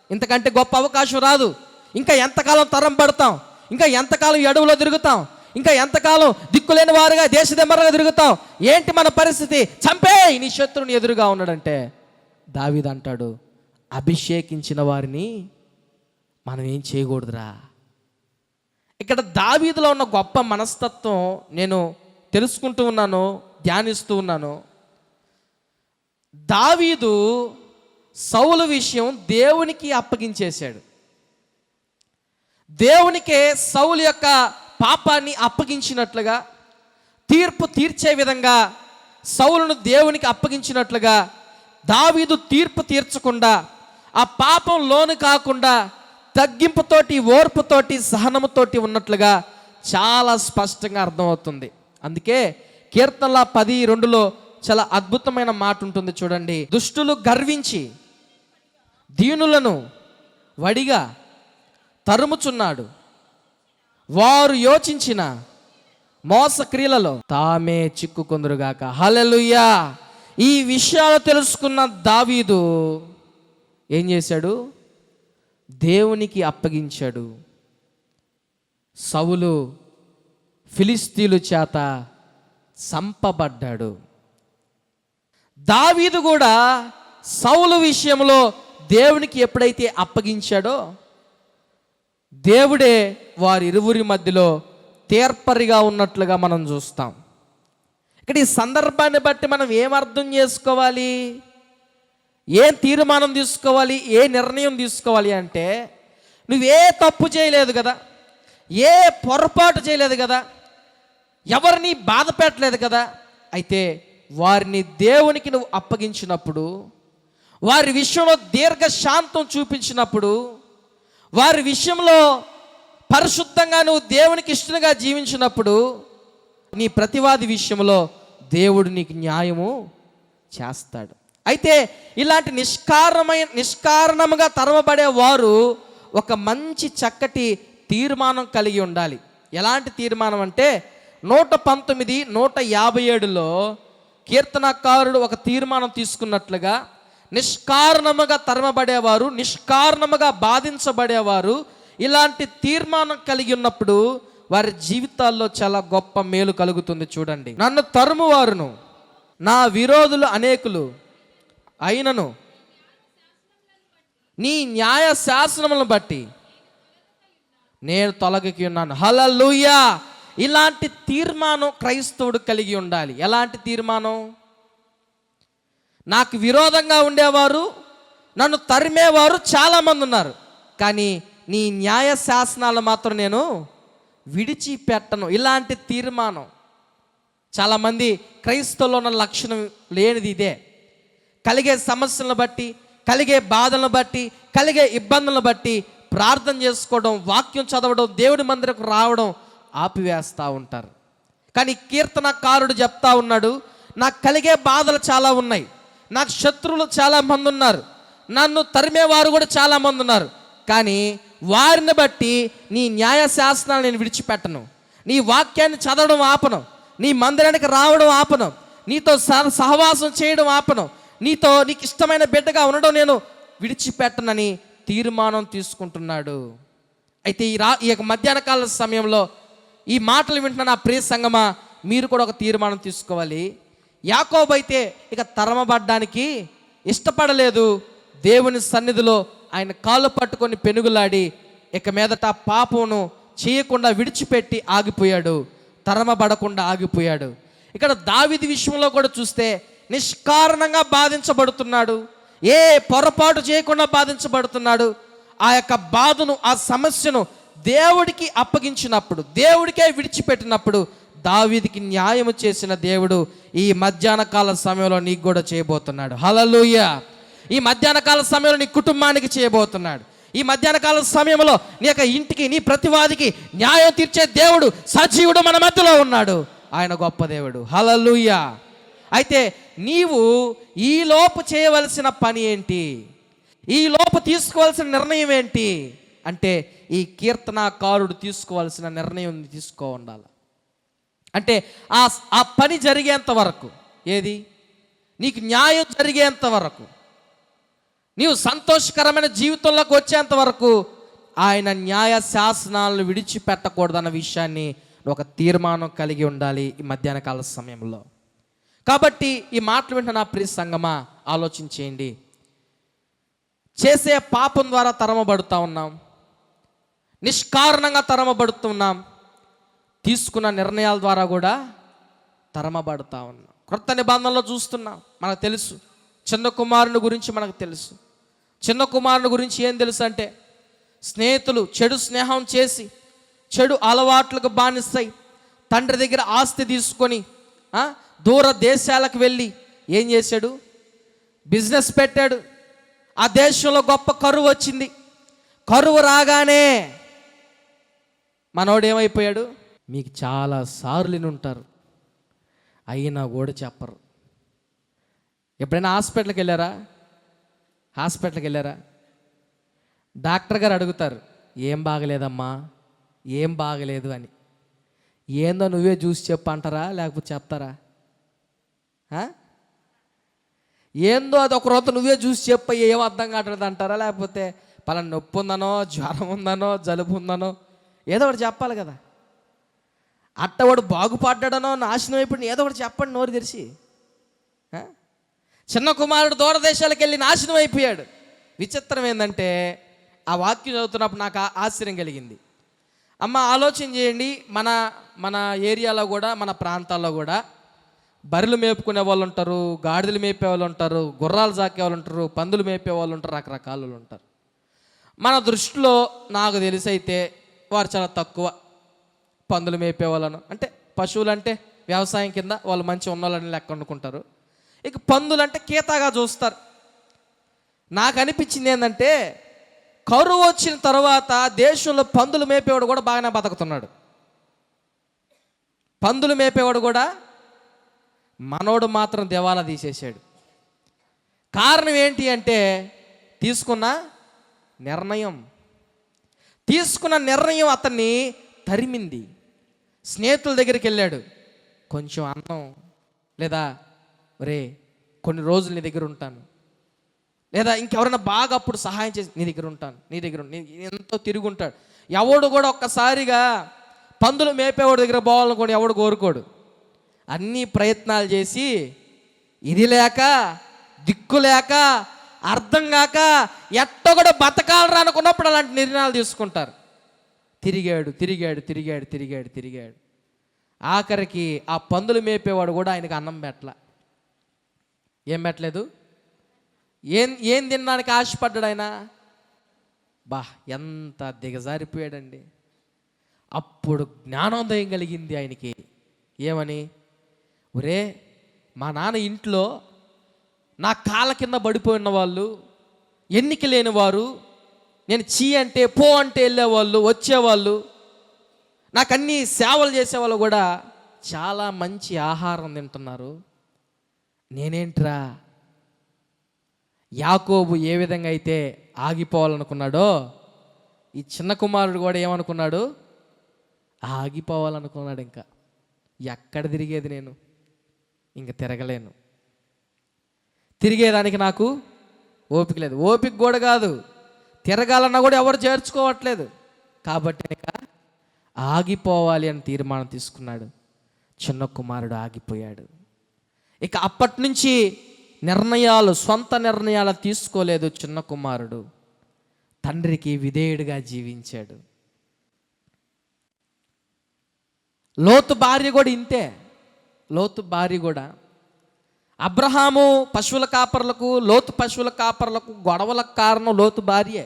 ఇంతకంటే గొప్ప అవకాశం రాదు, ఇంకా ఎంతకాలం తరం పడతాం, ఇంకా ఎంతకాలం అడవులో తిరుగుతాం, ఇంకా ఎంతకాలం దిక్కులేని వారుగా దేశదెమ్మరగా తిరుగుతాం, ఏంటి మన పరిస్థితి, చంపేయ్ నీ శత్రువుని ఎదురుగా ఉన్నాడంటే దావీదు అంటాడు, అభిషేకించిన వారిని మనం ఏం చేయకూడదురా. ఇక్కడ దావీదులో ఉన్న గొప్ప మనస్తత్వం నేను తెలుసుకుంటూ ఉన్నాను, ధ్యానిస్తూ ఉన్నాను. దావీదు సౌలు విషయం దేవునికి అప్పగించేశాడు. దేవునికే సౌలు యొక్క పాపాన్ని అప్పగించినట్లుగా, తీర్పు తీర్చే విధంగా సౌలును దేవునికి అప్పగించినట్లుగా దావీదు తీర్పు తీర్చకుండా, ఆ పాపం లోను కాకుండా తగ్గింపుతోటి, ఓర్పుతోటి, సహనముతోటి ఉన్నట్లుగా చాలా స్పష్టంగా అర్థమవుతుంది. అందుకే కీర్తనల 10:2లో చాలా అద్భుతమైన మాట ఉంటుంది చూడండి. దుష్టులు గర్వించి దీనులను వడిగా తరుముచున్నాడు, వారు యోచించిన మోసక్రియలలో తామే చిక్కుకొందురుగాక. హల్లెలూయా. ఈ విషయాలు తెలుసుకున్న దావీదు ఏం చేశాడు? దేవునికి అప్పగించాడు. సౌలు ఫిలిస్తీయుల చేత చంపబడ్డాడు. దావీదు కూడా సౌలు విషయంలో దేవునికి ఎప్పుడైతే అప్పగించాడో దేవుడే వారిరువురి మధ్యలో తీర్పరిగా ఉన్నట్లుగా మనం చూస్తాం. ఇక్కడ ఈ సందర్భాన్ని బట్టి మనం ఏం అర్థం చేసుకోవాలి, ఏం తీర్మానం తీసుకోవాలి, ఏ నిర్ణయం తీసుకోవాలి అంటే, నువ్వే తప్పు చేయలేదు కదా, ఏ పొరపాటు చేయలేదు కదా, ఎవరిని బాధ పెట్టలేదు కదా, అయితే వారిని దేవునికి నువ్వు అప్పగించినప్పుడు, వారి విషయంలో దీర్ఘశాంతం చూపించినప్పుడు, వారి విషయంలో పరిశుద్ధంగా నువ్వు దేవునికి ఇష్టంగా జీవించినప్పుడు, నీ ప్రతివాది విషయంలో దేవుడు నీకు న్యాయము చేస్తాడు. అయితే ఇలాంటి నిష్కారణముగా తరమబడే వారు ఒక మంచి చక్కటి తీర్మానం కలిగి ఉండాలి. ఎలాంటి తీర్మానం అంటే 119, 157లో కీర్తనకారుడు ఒక తీర్మానం తీసుకున్నట్లుగా, నిష్కారణముగా తరమబడేవారు, నిష్కారణముగా బాధించబడేవారు ఇలాంటి తీర్మానం కలిగి ఉన్నప్పుడు వారి జీవితాల్లో చాలా గొప్ప మేలు కలుగుతుంది. చూడండి, నన్ను తరుమువారును నా విరోధులు అనేకులు అయినను నీ న్యాయ శాసనములను బట్టి నేను తొలగికి ఉన్నాను. హల్లెలూయా. ఇలాంటి తీర్మానం క్రైస్తవుడు కలిగి ఉండాలి. ఎలాంటి తీర్మానం? నాకు విరోధంగా ఉండేవారు, నన్ను తరిమేవారు చాలామంది ఉన్నారు, కానీ నీ న్యాయ శాసనాలు మాత్రం నేను విడిచిపెట్టను. ఇలాంటి తీర్మానం చాలామంది క్రైస్తవుల్లో ఉన్న లక్షణం లేనిది ఇదే. కలిగే సమస్యలను బట్టి, కలిగే బాధలను బట్టి, కలిగే ఇబ్బందులను బట్టి ప్రార్థన చేసుకోవడం, వాక్యం చదవడం, దేవుడి మందిరకు రావడం ఆపివేస్తూ ఉంటారు. కానీ కీర్తనకారుడు చెప్తా ఉన్నాడు, నాకు కలిగే బాధలు చాలా ఉన్నాయి, నాకు శత్రువులు చాలామంది ఉన్నారు, నన్ను తరిమేవారు కూడా చాలామంది ఉన్నారు, కానీ వారిని బట్టి నీ న్యాయశాస్త్రాలు నేను విడిచిపెట్టను, నీ వాక్యాన్ని చదవడం ఆపను, నీ మందిరానికి రావడం ఆపను, నీతో సహవాసం చేయడం ఆపను, నీకు ఇష్టమైన బిడ్డగా ఉండడం నేను విడిచిపెట్టనని తీర్మానం తీసుకుంటున్నాడు. అయితే ఈ మధ్యాహ్న కాల సమయంలో ఈ మాటలు వింటున్న నా ప్రియ సంగమా, మీరు కూడా ఒక తీర్మానం తీసుకోవాలి. యాకోబు అయితే ఇక తరమబడ్డానికి ఇష్టపడలేదు. దేవుని సన్నిధిలో ఆయన కాళ్ళు పట్టుకొని పెనుగులాడి ఇక మీదట పాపమును చేయకుండా విడిచిపెట్టి ఆగిపోయాడు, తరమబడకుండా ఆగిపోయాడు. ఇక్కడ దావీదు విషయంలో కూడా చూస్తే నిష్కారణంగా బాధించబడుతున్నాడు, ఏ పొరపాటు చేయకుండా బాధించబడుతున్నాడు. ఆ యొక్క బాధను, ఆ సమస్యను దేవుడికి అప్పగించినప్పుడు, దేవుడికే విడిచిపెట్టినప్పుడు దావీదుకి న్యాయం చేసిన దేవుడు ఈ మధ్యాహ్న కాల సమయంలో నీకు కూడా చేయబోతున్నాడు. హల్లెలూయా. ఈ మధ్యాహ్న కాల సమయంలో నీ కుటుంబానికి చేయబోతున్నాడు. ఈ మధ్యాహ్న కాల సమయంలో నీ యొక్క ఇంటికి, నీ ప్రతివాదికి న్యాయం తీర్చే దేవుడు సజీవుడు మన మధ్యలో ఉన్నాడు. ఆయన గొప్ప దేవుడు. హల్లెలూయా. అయితే నీవు ఈలోపు చేయవలసిన పని ఏంటి, ఈలోపు తీసుకోవాల్సిన నిర్ణయం ఏంటి అంటే, ఈ కీర్తనాకారుడు తీసుకోవాల్సిన నిర్ణయం తీసుకో ఉండాలి. అంటే ఆ పని జరిగేంత వరకు, ఏది నీకు న్యాయం జరిగేంత వరకు, నీవు సంతోషకరమైన జీవితంలోకి వచ్చేంత వరకు ఆయన న్యాయ శాసనాలను విడిచిపెట్టకూడదన్న విషయాన్ని ఒక తీర్మానం కలిగి ఉండాలి ఈ మధ్యాహ్న కాల సమయంలో. కాబట్టి ఈ మాటలు వింటున్న నా ప్రియ సంగమా, ఆలోచించేయండి. చేసే పాపం ద్వారా తరమబడుతూ ఉన్నాం, నిష్కారణంగా తరమబడుతున్నాం, తీసుకున్న నిర్ణయాల ద్వారా కూడా తరమబడుతూ ఉన్నాం. క్రొత్త నిబంధనలో చూస్తున్నాం, మనకు తెలుసు. చిన్న కుమారుని గురించి మనకు తెలుసు. చిన్న కుమారుని గురించి ఏం తెలుసు అంటే, స్నేహితులు చెడు స్నేహం చేసి చెడు అలవాట్లకు బానిసై తండ్రి దగ్గర ఆస్తి తీసుకొని దూర దేశాలకు వెళ్ళి ఏం చేశాడు, బిజినెస్ పెట్టాడు. ఆ దేశంలో గొప్ప కరువు వచ్చింది. కరువు రాగానే మనోడు ఏమైపోయాడు, మీకు చాలా సార్లు ఉంటారు అయినా కూడా చెప్పరు. ఎప్పుడైనా హాస్పిటల్కి వెళ్ళారా? డాక్టర్ గారు అడుగుతారు, ఏం బాగలేదమ్మా, ఏం బాగలేదు అని. ఏందో నువ్వే చూసి చెప్పు అంటారా, లేకపోతే చెప్తారా? ఏందో అది ఒక రోజు నువ్వే చూసి చెప్ప, ఏం అర్థం కావట్లేదు అంటారా, లేకపోతే పలానా నొప్పి ఉందనో, జ్వరం ఉందనో, జలుబు ఉందనో ఏదో ఒకటి చెప్పాలి కదా. అట్టవాడు బాగుపడ్డాడనో, నాశనం అయిపోయి ఏదో ఒకటి చెప్పండి నోరు తెరిచి. చిన్న కుమారుడు దూరదేశాలకు వెళ్ళి నాశనం అయిపోయాడు. విచిత్రం ఏంటంటే, ఆ వాక్యం చదువుతున్నప్పుడు నాకు ఆశ్చర్యం కలిగింది. అమ్మ ఆలోచన చేయండి, మన ఏరియాలో కూడా, మన ప్రాంతాల్లో కూడా బర్రెలు మేపుకునే వాళ్ళు ఉంటారు, గాడిదలు మేపే వాళ్ళు ఉంటారు, గుర్రాలు సాకే వాళ్ళు ఉంటారు, పందులు మేపే వాళ్ళు ఉంటారు, రకరకాల వాళ్ళు ఉంటారు. మన దృష్టిలో నాకు తెలిసి అయితే వారు చాలా తక్కువ పందులు మేపే వాళ్ళను. అంటే పశువులు అంటే వ్యవసాయం కింద వాళ్ళు మంచి ఉన్నోళ్ళని లెక్క అనుకుంటారు. ఇక పందులు అంటే కీతాగా చూస్తారు. నాకు అనిపించింది ఏంటంటే, కరువు వచ్చిన తర్వాత దేశంలో పందులు మేపేవాడు కూడా బాగానే బతుకుతున్నాడు. పందులు మేపేవాడు కూడా, మనోడు మాత్రం దివాలా తీసేసాడు. కారణం ఏంటి అంటే, తీసుకున్న నిర్ణయం అతన్ని తరిమింది. స్నేహితుల దగ్గరికి వెళ్ళాడు, కొంచెం అన్నం లేదా ఒరే కొన్ని రోజులు నీ దగ్గర ఉంటాను, లేదా ఇంకెవరైనా బాగా అప్పుడు సహాయం చేసి నీ దగ్గర ఉంటాను, ఎంతో తిరుగుంటాడు. ఎవడు కూడా ఒక్కసారిగా పందులు మేపేవాడి దగ్గర పోవాలనుకోండి ఎవడు కోరుకోడు. అన్ని ప్రయత్నాలు చేసి ఇది లేక, దిక్కు లేక, అర్థం కాక ఎట్ట కూడా బతకాలరా అనుకున్నప్పుడు అలాంటి నిర్ణయాలు తీసుకుంటారు. తిరిగాడు. ఆఖరికి ఆ పందులు మేపేవాడు కూడా ఆయనకు అన్నం పెట్టల. ఏం పెట్టలేదు, ఏం తినడానికి ఆశపడ్డాడు ఆయన. ఎంత దిగజారిపోయాడండి. అప్పుడు జ్ఞానోదయం కలిగింది ఆయనకి. ఏమని, ఒరే మా నాన్న ఇంట్లో నా కాళ్ళ కింద పడిపోయిన వాళ్ళు, ఎన్నిక లేని వారు, నేను చీ అంటే పో అంటే వెళ్ళేవాళ్ళు, వచ్చేవాళ్ళు, నాకు అన్ని సేవలు చేసేవాళ్ళు కూడా చాలా మంచి ఆహారం తింటున్నారు. నేనేంట్రా? యాకోబు ఏ విధంగా అయితే ఆగిపోవాలనుకున్నాడో, ఈ చిన్న కుమారుడు కూడా ఏమనుకున్నాడు? ఆగిపోవాలనుకున్నాడు. ఇంకా ఎక్కడ తిరిగేది నేను? ఇంక తిరగలేను, తిరిగేదానికి నాకు ఓపిక లేదు. ఓపిక కూడా కాదు, తిరగాలన్నా కూడా ఎవరు చేర్చుకోవట్లేదు. కాబట్టి ఇక ఆగిపోవాలి అని తీర్మానం తీసుకున్నాడు. చిన్న కుమారుడు ఆగిపోయాడు. ఇక అప్పటి నుంచి సొంత నిర్ణయాలు తీసుకోలేదు చిన్న కుమారుడు. తండ్రికి విధేయుడిగా జీవించాడు. లోతు భార్య కూడా ఇంతే. లోతు భార్య కూడా అబ్రహాము పశువుల కాపర్లకు, లోతు పశువుల కాపర్లకు గొడవలకు కారణం లోతు భార్యే.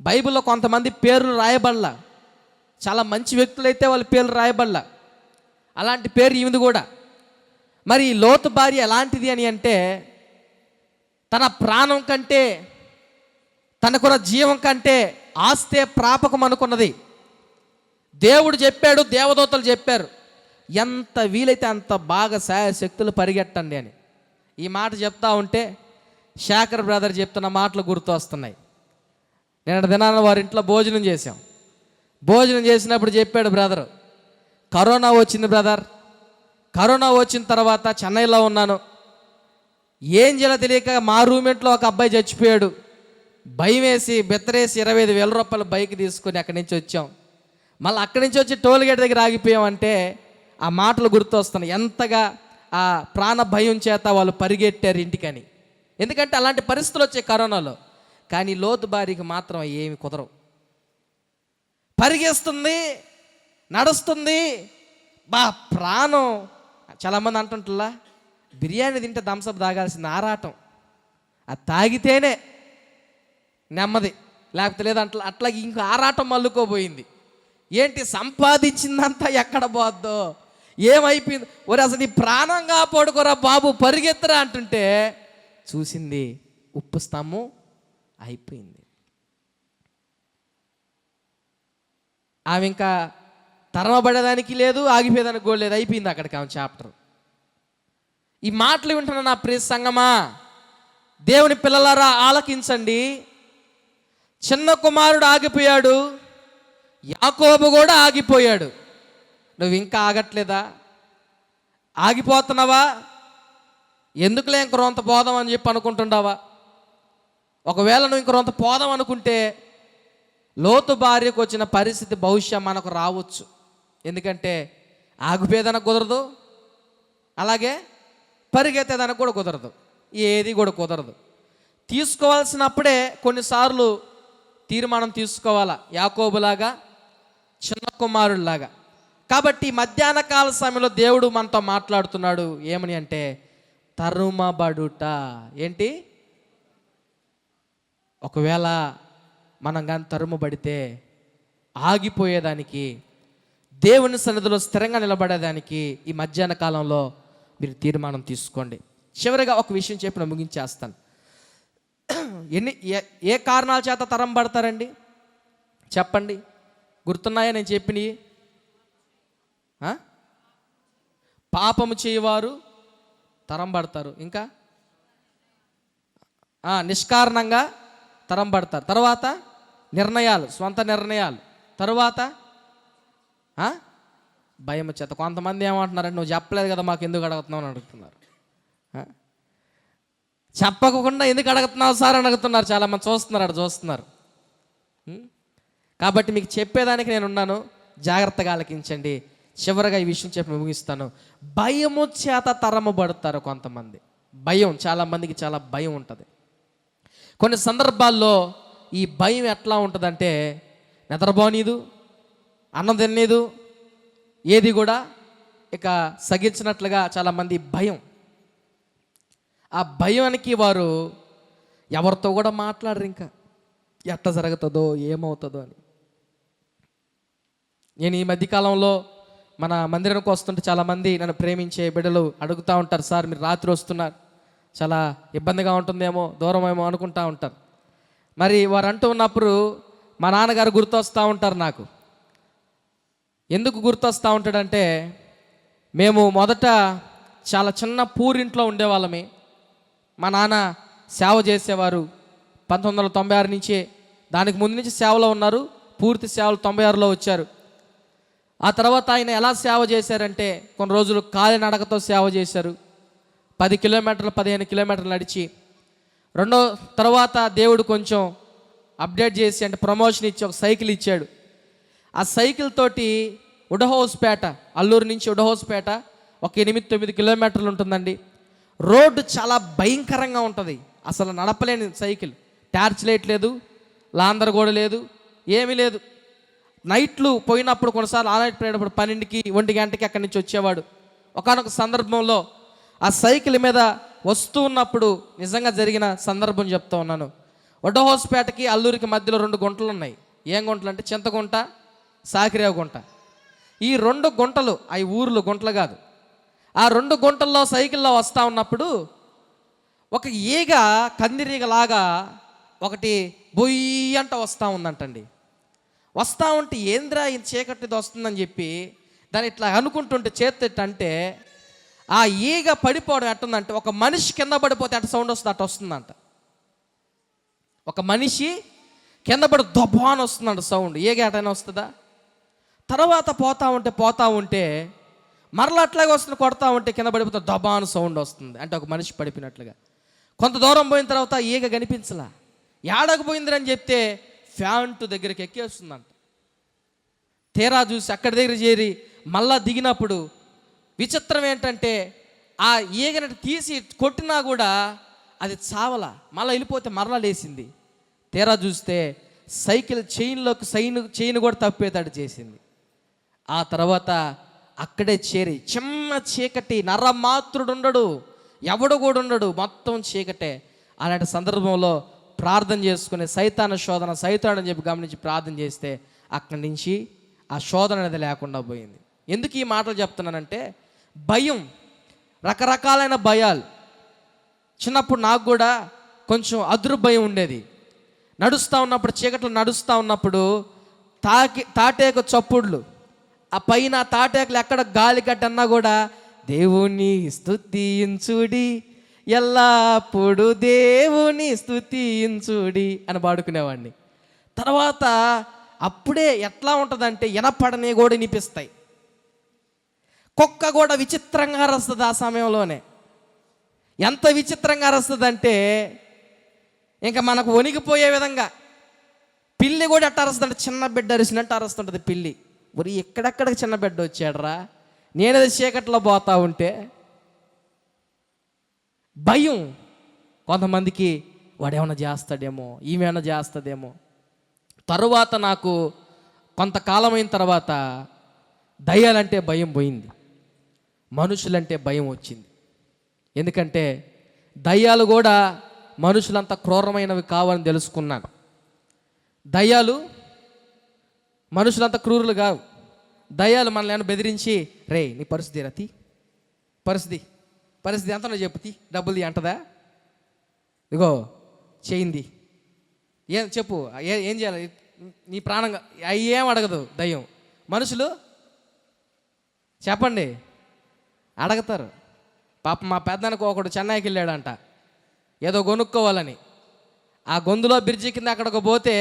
బైబిల్లో కొంతమంది పేర్లు రాయబడలా, చాలా మంచి వ్యక్తులైతే వాళ్ళ పేర్లు రాయబడలా. అలాంటి పేరు ఈమెది కూడా. మరి లోతు భార్య ఎలాంటిది అని అంటే, తన ప్రాణం కంటే, తనకున్న జీవం కంటే ఆస్తే ప్రాపకం అనుకున్నది. దేవుడు చెప్పాడు, దేవదూతలు చెప్పారు, ఎంత వీలైతే అంత బాగా శక్తులు పరిగెట్టండి అని. ఈ మాట చెప్తా ఉంటే శేఖర్ బ్రదర్ చెప్తున్న మాటలు గుర్తు వస్తున్నాయి. నేను దినాన వారి ఇంట్లో భోజనం చేశాం. భోజనం చేసినప్పుడు చెప్పాడు బ్రదరు, కరోనా వచ్చింది బ్రదర్, కరోనా వచ్చిన తర్వాత చెన్నైలో ఉన్నాను, ఏం చేయాలో తెలియక మా రూమ్మేట్లో ఒక అబ్బాయి చచ్చిపోయాడు. భయం వేసి బెత్తరేసి 25,000 రూపాయల బైక్ తీసుకొని అక్కడి నుంచి వచ్చాం. మళ్ళీ అక్కడి నుంచి వచ్చి టోల్ గేట్ దగ్గర ఆగిపోయామంటే ఆ మాటలు గుర్తు వస్తున్నాయి. ఎంతగా ఆ ప్రాణ భయం చేత వాళ్ళు పరిగెట్టారు ఇంటికని. ఎందుకంటే అలాంటి పరిస్థితులు వచ్చాయి కరోనాలో. కానీ లోతు భార్యకి మాత్రం ఏమి కుదరవు. పరిగెస్తుంది, నడుస్తుంది, ప్రాణం. చాలామంది అంటుంటలా, బిర్యానీ తింటే థమ్సప్ తాగాల్సిన ఆరాటం, అది తాగితేనే నెమ్మది, లేకపోతే లేదంట. అట్లా ఇంకో ఆరాటం మల్లుకోబోయింది. ఏంటి సంపాదించిందంతా ఎక్కడ పోద్దో, ఏమైపోయింది? ఒరే అసలు నీ ప్రాణంగా పడుకోరా బాబు, పరిగెత్తరా అంటుంటే చూసింది ఉప్పు స్తంభం అయిపోయింది. ఆమె ఇంకా తరమబడేదానికి లేదు, ఆగిపోయేదానికి కూడా లేదు, అయిపోయింది అక్కడికి ఆమె చాప్టర్. ఈ మాటలు వింటున్నా నా ప్రియ సంగమా, దేవుని పిల్లలారా ఆలకించండి. చిన్న కుమారుడు ఆగిపోయాడు, యాకోబు కూడా ఆగిపోయాడు. నువ్వు ఇంకా ఆగట్లేదా? ఆగిపోతున్నావా? ఎందుకులే ఇంక రొంత పోదాం అని చెప్పి అనుకుంటున్నావా? ఒకవేళ నువ్వు ఇంక రొంత పోదాం అనుకుంటే లోతు భార్యకు వచ్చిన పరిస్థితి బహుశా మనకు రావచ్చు. ఎందుకంటే ఆగిపోయేదానికి కుదరదు, అలాగే పరిగెత్తేదానికి కూడా కుదరదు, ఏది కూడా కుదరదు. తీసుకోవాల్సినప్పుడే కొన్నిసార్లు తీర్మానం తీసుకోవాలా, యాకోబులాగా, చిన్న కుమారుడిలాగా. కాబట్టి మధ్యాహ్న కాల సమయంలో దేవుడు మనతో మాట్లాడుతున్నాడు. ఏమని అంటే తరుమబడుట. ఏంటి? ఒకవేళ మనం కానీ తరుమబడితే ఆగిపోయేదానికి, దేవుని సన్నిధిలో స్థిరంగా నిలబడేదానికి ఈ మధ్యాహ్న కాలంలో మీరు తీర్మానం తీసుకోండి. చివరిగా ఒక విషయం చెప్పి నేను ముగించేస్తాను. ఏ కారణాల చేత తరం పడతారండి చెప్పండి? గుర్తున్నాయా నేను చెప్పినవి? పాపము చేయవారు తరం పడతారు, ఇంకా నిష్కారణంగా తరం పడతారు, తర్వాత నిర్ణయాలు, స్వంత నిర్ణయాలు, తరువాత భయం చేత. కొంతమంది ఏమంటున్నారంటే నువ్వు చెప్పలేదు కదా మాకు ఎందుకు అడుగుతున్నావు అని అడుగుతున్నారు. చెప్పకుండా ఎందుకు అడుగుతున్నావు సార్ అని అడుగుతున్నారు చాలామంది. చూస్తున్నారు. కాబట్టి మీకు చెప్పేదానికి నేను ఉన్నాను, జాగ్రత్తగా ఆలకించండి. చివరిగా ఈ విషయం చెప్పి ముగిస్తాను. భయము చేత తరమబడతారు కొంతమంది. భయం, చాలామందికి చాలా భయం ఉంటుంది. కొన్ని సందర్భాల్లో ఈ భయం ఎట్లా ఉంటుందంటే నిద్రపోనీదు, అన్నం తినేదు, ఏది కూడా ఇక సగించినట్లుగా చాలామంది భయం. ఆ భయానికి వారు ఎవరితో కూడా మాట్లాడరు, ఇంకా ఎట్లా జరుగుతుందో ఏమవుతుందో అని. నేను ఈ మధ్యకాలంలో మన మందిరానికి వస్తుంటే చాలామంది నన్ను ప్రేమించే బిడ్డలు అడుగుతూ ఉంటారు, సార్ మీరు రాత్రి వస్తున్నారు, చాలా ఇబ్బందిగా ఉంటుందేమో, దూరం ఏమో అనుకుంటూ ఉంటారు. మరి వారు అంటూ ఉన్నప్పుడు మా నాన్నగారు గుర్తొస్తూ ఉంటారు నాకు. ఎందుకు గుర్తొస్తూ ఉంటాడంటే, మేము మొదట చాలా చిన్న పూరింట్లో ఉండేవాళ్ళమే. మా నాన్న సేవ చేసేవారు 1996 నుంచే. దానికి ముందు నుంచి సేవలో ఉన్నారు. పూర్తి సేవలు 96లో వచ్చారు. ఆ తర్వాత ఆయన ఎలా సేవ చేశారంటే, కొన్ని రోజులు కాలినడకతో సేవ చేశారు. 10 కిలోమీటర్లు 15 కిలోమీటర్లు నడిచి. తర్వాత దేవుడు కొంచెం అప్డేట్ చేసి, అంటే ప్రమోషన్ ఇచ్చి ఒక సైకిల్ ఇచ్చాడు. ఆ సైకిల్ తోటి ఉడహౌస్పేట, అల్లూరు నుంచి ఉడహౌస్పేట ఒక 8-9 కిలోమీటర్లు ఉంటుందండి. రోడ్డు చాలా భయంకరంగా ఉంటుంది, అసలు నడపలేని సైకిల్. టార్చ్ లైట్ లేదు, లాందర్ కూడా లేదు, ఏమీ లేదు. నైట్లు పోయినప్పుడు కొన్నిసార్లు నైట్ పోయినప్పుడు 12కి 1 గంటకి అక్కడి నుంచి వచ్చేవాడు. ఒకానొక సందర్భంలో ఆ సైకిల్ మీద వస్తూ ఉన్నప్పుడు నిజంగా జరిగిన సందర్భం చెప్తా ఉన్నాను. వడ్డహౌస్పేటకి అల్లూరికి మధ్యలో 2 గుంటలు ఉన్నాయి. ఏం గుంటలు అంటే చింతగుంట, సాకిరేవు గుంట. ఈ 2 గుంటలు అవి ఊర్లు, గుంటలు కాదు. ఆ 2 గుంటల్లో సైకిల్లో వస్తూ ఉన్నప్పుడు ఒక ఈగ, కందిరీగలాగా ఒకటి బొయ్యి అంట వస్తూ ఉందంటండి. వస్తూ ఉంటే ఏంద్రా ఇంత చీకటిది వస్తుందని చెప్పి దాన్ని ఇట్లా అనుకుంటుంటే చేత్తెట్టంటే ఆ ఈగ పడిపోవడం ఎట్టుందంటే, ఒక మనిషి కింద పడిపోతే అట్ట సౌండ్ వస్తుంది, అట్ట వస్తుందంట. ఒక మనిషి కింద పడి దొబ్బాని వస్తుందంట సౌండ్. ఈగ ఎటైనా వస్తుందా? తర్వాత పోతా ఉంటే మరలా అట్లాగే వస్తుంది, కొడతా ఉంటే కింద పడిపోతే దొబ్బాని సౌండ్ వస్తుంది, అంటే ఒక మనిషి పడిపోయినట్లుగా. కొంత దూరం పోయిన తర్వాత ఈగ కనిపించలా. ఏడకపోయింది అని చెప్తే ఫ్యాంటు దగ్గరికి ఎక్కేస్తుందంట. తీరా చూసి అక్కడి దగ్గర చేరి మళ్ళా దిగినప్పుడు విచిత్రం ఏంటంటే, ఆ ఈగని తీసి కొట్టినా కూడా అది చావలా, మళ్ళీ వెళ్ళిపోతే మరలా లేచింది. తీరా చూస్తే సైకిల్ చైన్ కూడా తప్పేటట్టు చేసింది. ఆ తర్వాత అక్కడే చేరి చిన్న చీకటి, నరమాత్రుడు ఉండడు, ఎవడు కూడా ఉండడు, మొత్తం చీకటే. అలాంటి సందర్భంలో ప్రార్థన చేసుకునే సైతాను అని చెప్పి గమనించి ప్రార్థన చేస్తే అక్కడి నుంచి ఆ శోధన అనేది లేకుండా పోయింది. ఎందుకు ఈ మాటలు చెప్తున్నానంటే, భయం, రకరకాలైన భయాలు. చిన్నప్పుడు నాకు కూడా కొంచెం అదురు భయం ఉండేది. నడుస్తూ ఉన్నప్పుడు, చీకట్లో నడుస్తూ ఉన్నప్పుడు తాటేకు చప్పుళ్ళు, ఆ పైన తాటేకులు ఎక్కడ గాలి కట్టన్నా కూడా దేవుని స్తుతించుడి, ఎల్లప్పుడు దేవుని స్తుతించుడి అని పాడుకునేవాడిని. తర్వాత అప్పుడే ఎట్లా ఉంటుందంటే, వినపడని కూడా వినిపిస్తాయి. కుక్క కూడా విచిత్రంగా అరుస్తుంది ఆ సమయంలోనే. ఎంత విచిత్రంగా అరుస్తుందంటే ఇంకా మనకు వణికిపోయే విధంగా. పిల్లి కూడా ఎట్ట అరుస్తుందంటే, చిన్న బిడ్డ అరిసినట్టు అరుస్తుంటుంది పిల్లి. మరి ఎక్కడెక్కడికి చిన్న బిడ్డ వచ్చాడరా, నేనేది చీకట్లో పోతా ఉంటే. భయం. కొంతమందికి వాడేమన్నా చేస్తాడేమో, ఈమెమన్నా చేస్తుందేమో. తరువాత నాకు కొంతకాలం అయిన తర్వాత దయ్యాలంటే భయం పోయింది, మనుషులంటే భయం వచ్చింది. ఎందుకంటే దయ్యాలు కూడా మనుషులంత క్రూరమైనవి కావని తెలుసుకున్నాను. దయ్యాలు మనుషులంత క్రూరులు కావు. దయ్యాలు మనల్ని బెదిరించి, రే నీ పరిస్థితి రతి, పరిస్థితి ఎంత చెప్పుతి, డబ్బులు అంటదా, ఇగో చేయింది, ఏం చెప్పు, ఏం చేయాలి, నీ ప్రాణంగా ఏం అడగదు దయ్యం. మనుషులు చెప్పండి అడగతారు. పాప మా పెద్దనికి ఒకడు చెన్నైకి వెళ్ళాడంట ఏదో కొనుక్కోవాలని. ఆ గొంతులో బ్రిడ్జి కింద అక్కడికి పోతే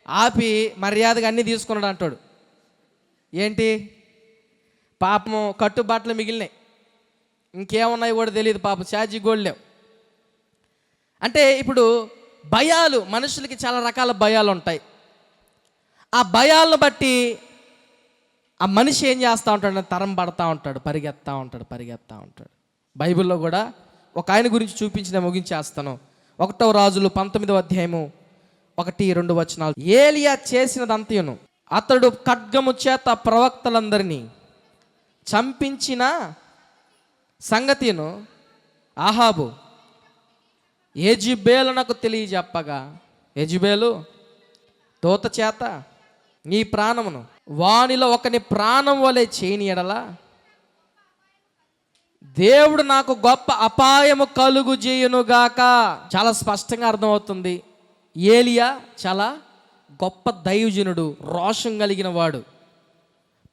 ఆపి మర్యాదగా అన్నీ తీసుకున్నాడు అంటాడు. ఏంటి పాపము కట్టుబాట్లు మిగిలినాయి, ఇంకేమున్నాయి కూడా తెలియదు, పాపం ఛార్జీ కూడా లేవు. అంటే ఇప్పుడు భయాలు, మనుషులకి చాలా రకాల భయాలు ఉంటాయి. ఆ భయాలను బట్టి ఆ మనిషి ఏం చేస్తూ ఉంటాడు, తరం పడతా ఉంటాడు, పరిగెత్తా ఉంటాడు. బైబిల్లో కూడా ఒక ఆయన గురించి చూపించిన ముగించేస్తాను. 1 రాజులు 19వ అధ్యాయము 1-2 వచనాలు. ఏలియా చేసినదంతయును, అతడు ఖడ్గము చేత ప్రవక్తలందరినీ చంపించిన సంగతిను ఆహాబు యెజెబెలునకు తెలియజెప్పగా, యెజెబెలు దూత చేత నీ ప్రాణమును వానిలో ఒకని ప్రాణం వలె చేయని ఎడలా దేవుడు నాకు గొప్ప అపాయము కలుగు చేయునుగాక. చాలా స్పష్టంగా అర్థమవుతుంది ఏలియా చాలా గొప్ప దైవజనుడు, రోషం కలిగిన వాడు.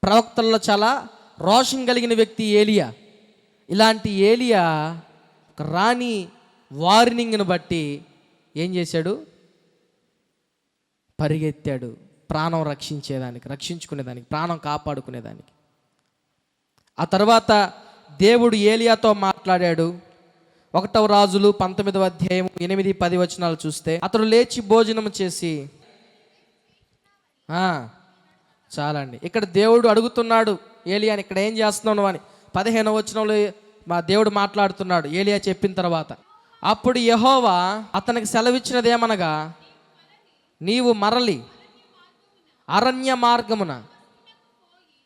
ప్రవక్తల్లో చాలా రోషం కలిగిన వ్యక్తి ఏలియా. ఇలాంటి ఏలియా ఒక రాణి వార్నింగ్ను బట్టి ఏం చేశాడు? పరిగెత్తాడు ప్రాణం రక్షించుకునేదానికి, ప్రాణం కాపాడుకునేదానికి. ఆ తర్వాత దేవుడు ఏలియాతో మాట్లాడాడు. 1 రాజులు 19వ అధ్యాయం 8-10 వచనాలు చూస్తే, అతడు లేచి భోజనం చేసి చాలండి. ఇక్కడ దేవుడు అడుగుతున్నాడు ఏలియాని, ఇక్కడ ఏం చేస్తున్నావు అని. 15వ వచనంలో మా దేవుడు మాట్లాడుతున్నాడు ఏలియా చెప్పిన తర్వాత. అప్పుడు యెహోవా అతనికి సెలవిచ్చినదేమనగా, నీవు మరలి అరణ్య మార్గమున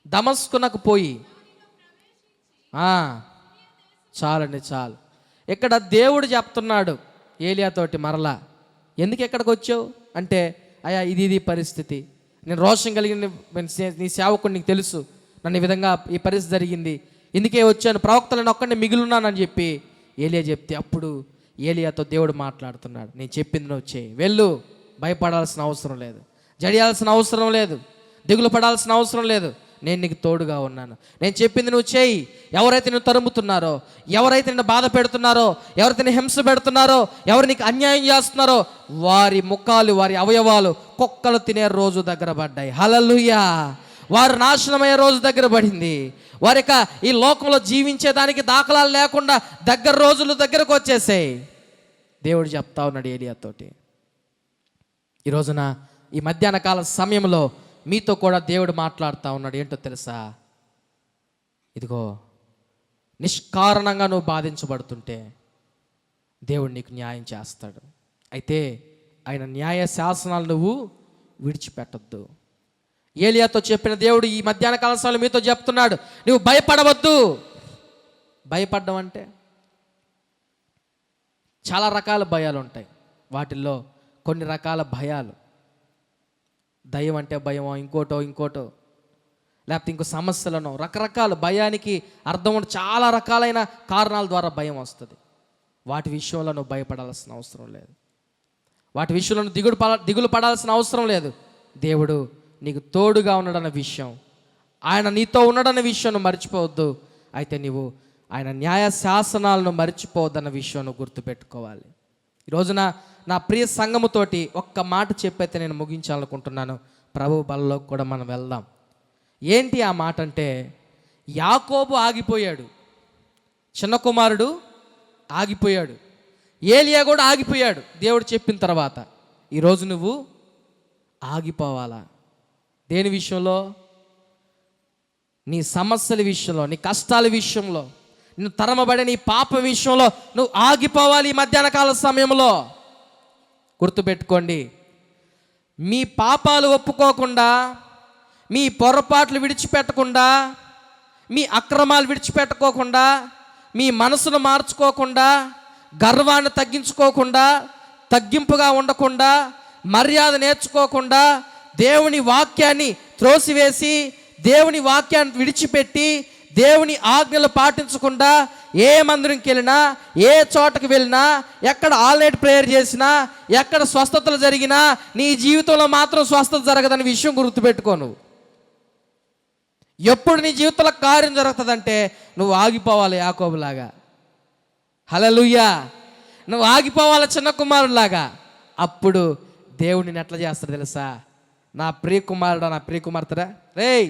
దమస్కునకు పోయి. చాలండి, చాలు. ఇక్కడ దేవుడు చెప్తున్నాడు ఏలియాతోటి, మరలా ఎందుకు ఎక్కడికి వచ్చావు అంటే, అయ్యా ఇది పరిస్థితి, నేను రోషం కలిగిన నీ సేవకుడు, నీకు తెలుసు నన్ను ఈ విధంగా ఈ పరిస్థితి జరిగింది, ఇందుకే వచ్చాను, ప్రవక్తలను ఒక్కడిని మిగిలిన్నానని చెప్పి ఏలియా చెప్తే, అప్పుడు ఏలియాతో దేవుడు మాట్లాడుతున్నాడు, నేను చెప్పింది నువ్వు చేయి, వెళ్ళు, భయపడాల్సిన అవసరం లేదు, జడియాల్సిన అవసరం లేదు, దిగులు పడాల్సిన అవసరం లేదు, నేను నీకు తోడుగా ఉన్నాను, నేను చెప్పింది నువ్వు చేయి. ఎవరైతే నువ్వు తరుముతున్నారో, ఎవరైతే నిన్ను బాధ పెడుతున్నారో, ఎవరైతే నీ హింస పెడుతున్నారో, ఎవరు నీకు అన్యాయం చేస్తున్నారో, వారి ముఖాలు, వారి అవయవాలు కుక్కలు తినే రోజు దగ్గర పడ్డాయి. హల్లెలూయా. వారు నాశనమయ్యే రోజు దగ్గర పడింది. వారిక ఈ లోకంలో జీవించేదానికి దాఖలాలు లేకుండా రోజులు దగ్గరకు వచ్చేసాయి. దేవుడు చెప్తా ఉన్నాడు ఏలియాతోటి. ఈ రోజున ఈ మధ్యాహ్న కాల సమయంలో మీతో కూడా దేవుడు మాట్లాడుతూ ఉన్నాడు. ఏంటో తెలుసా? ఇదిగో, నిష్కారణంగా నువ్వు బాధించబడుతుంటే దేవుడు నీకు న్యాయం చేస్తాడు. అయితే ఆయన న్యాయ శాసనాలు నువ్వు విడిచిపెట్టద్దు. ఏలియాతో చెప్పిన దేవుడు ఈ మధ్యాహ్న కాల సమయంలో మీతో చెప్తున్నాడు, నువ్వు భయపడవద్దు. భయపడ్డం అంటే చాలా రకాల భయాలు ఉంటాయి. వాటిల్లో కొన్ని రకాల భయాలు, దయ్యం అంటే భయమో, ఇంకోటో లేకపోతే ఇంకో సమస్యలను, రకరకాల భయానికి అర్థం ఉంటే చాలా రకాలైన కారణాల ద్వారా భయం వస్తుంది. వాటి విషయంలో నువ్వు భయపడాల్సిన అవసరం లేదు. వాటి విషయంలో దిగులు పడాల్సిన అవసరం లేదు. దేవుడు నీకు తోడుగా ఉన్నాడన్న విషయం, ఆయన నీతో ఉన్నాడన్న విషయం నువ్వు మర్చిపోవద్దు. అయితే నీవు ఆయన న్యాయ శాసనాలను మర్చిపోవద్దన్న విషయం నువ్వు గుర్తుపెట్టుకోవాలి. ఈ రోజున నా ప్రియ సంఘముతోటి ఒక్క మాట చెప్పైతే నేను ముగించాలనుకుంటున్నాను. ప్రభు బలలో కూడా మనం వెళ్దాం. ఏంటి ఆ మాట అంటే, యాకోబు ఆగిపోయాడు, చిన్న కుమారుడు ఆగిపోయాడు, ఏలియా కూడా ఆగిపోయాడు దేవుడు చెప్పిన తర్వాత. ఈరోజు నువ్వు ఆగిపోవాలా? దేని విషయంలో? నీ సమస్యల విషయంలో, నీ కష్టాల విషయంలో, నువ్వు తరమబడే నీ పాప విషయంలో నువ్వు ఆగిపోవాలి. ఈ మధ్యాహ్న కాల సమయంలో గుర్తుపెట్టుకోండి, మీ పాపాలు ఒప్పుకోకుండా, మీ పొరపాట్లు విడిచిపెట్టకుండా, మీ అక్రమాలు విడిచిపెట్టుకోకుండా, మీ మనసును మార్చుకోకుండా, గర్వాన్ని తగ్గించుకోకుండా, తగ్గింపుగా ఉండకుండా, మర్యాద నేర్చుకోకుండా, దేవుని వాక్యాన్ని త్రోసివేసి, దేవుని వాక్యాన్ని విడిచిపెట్టి, దేవుని ఆజ్ఞలు పాటించకుండా, ఏ మందిరంకి వెళ్ళినా, ఏ చోటకి వెళ్ళినా, ఎక్కడ ఆల్ నైట్ ప్రేయర్ చేసినా, ఎక్కడ స్వస్థతలు జరిగినా, నీ జీవితంలో మాత్రం స్వస్థత జరగదని విషయం గుర్తుపెట్టుకో. నువ్వు ఎప్పుడు నీ జీవితంలో కార్యం జరుగుతుందంటే నువ్వు ఆగిపోవాలి యాకోబులాగా. హల్లెలూయా. నువ్వు ఆగిపోవాలి చిన్న కుమారులాగా. అప్పుడు దేవుడిని ఎట్లా చేస్తాడు తెలుసా? నా ప్రియ కుమారుడా, నా ప్రియ కుమార్తెరా, రేయ్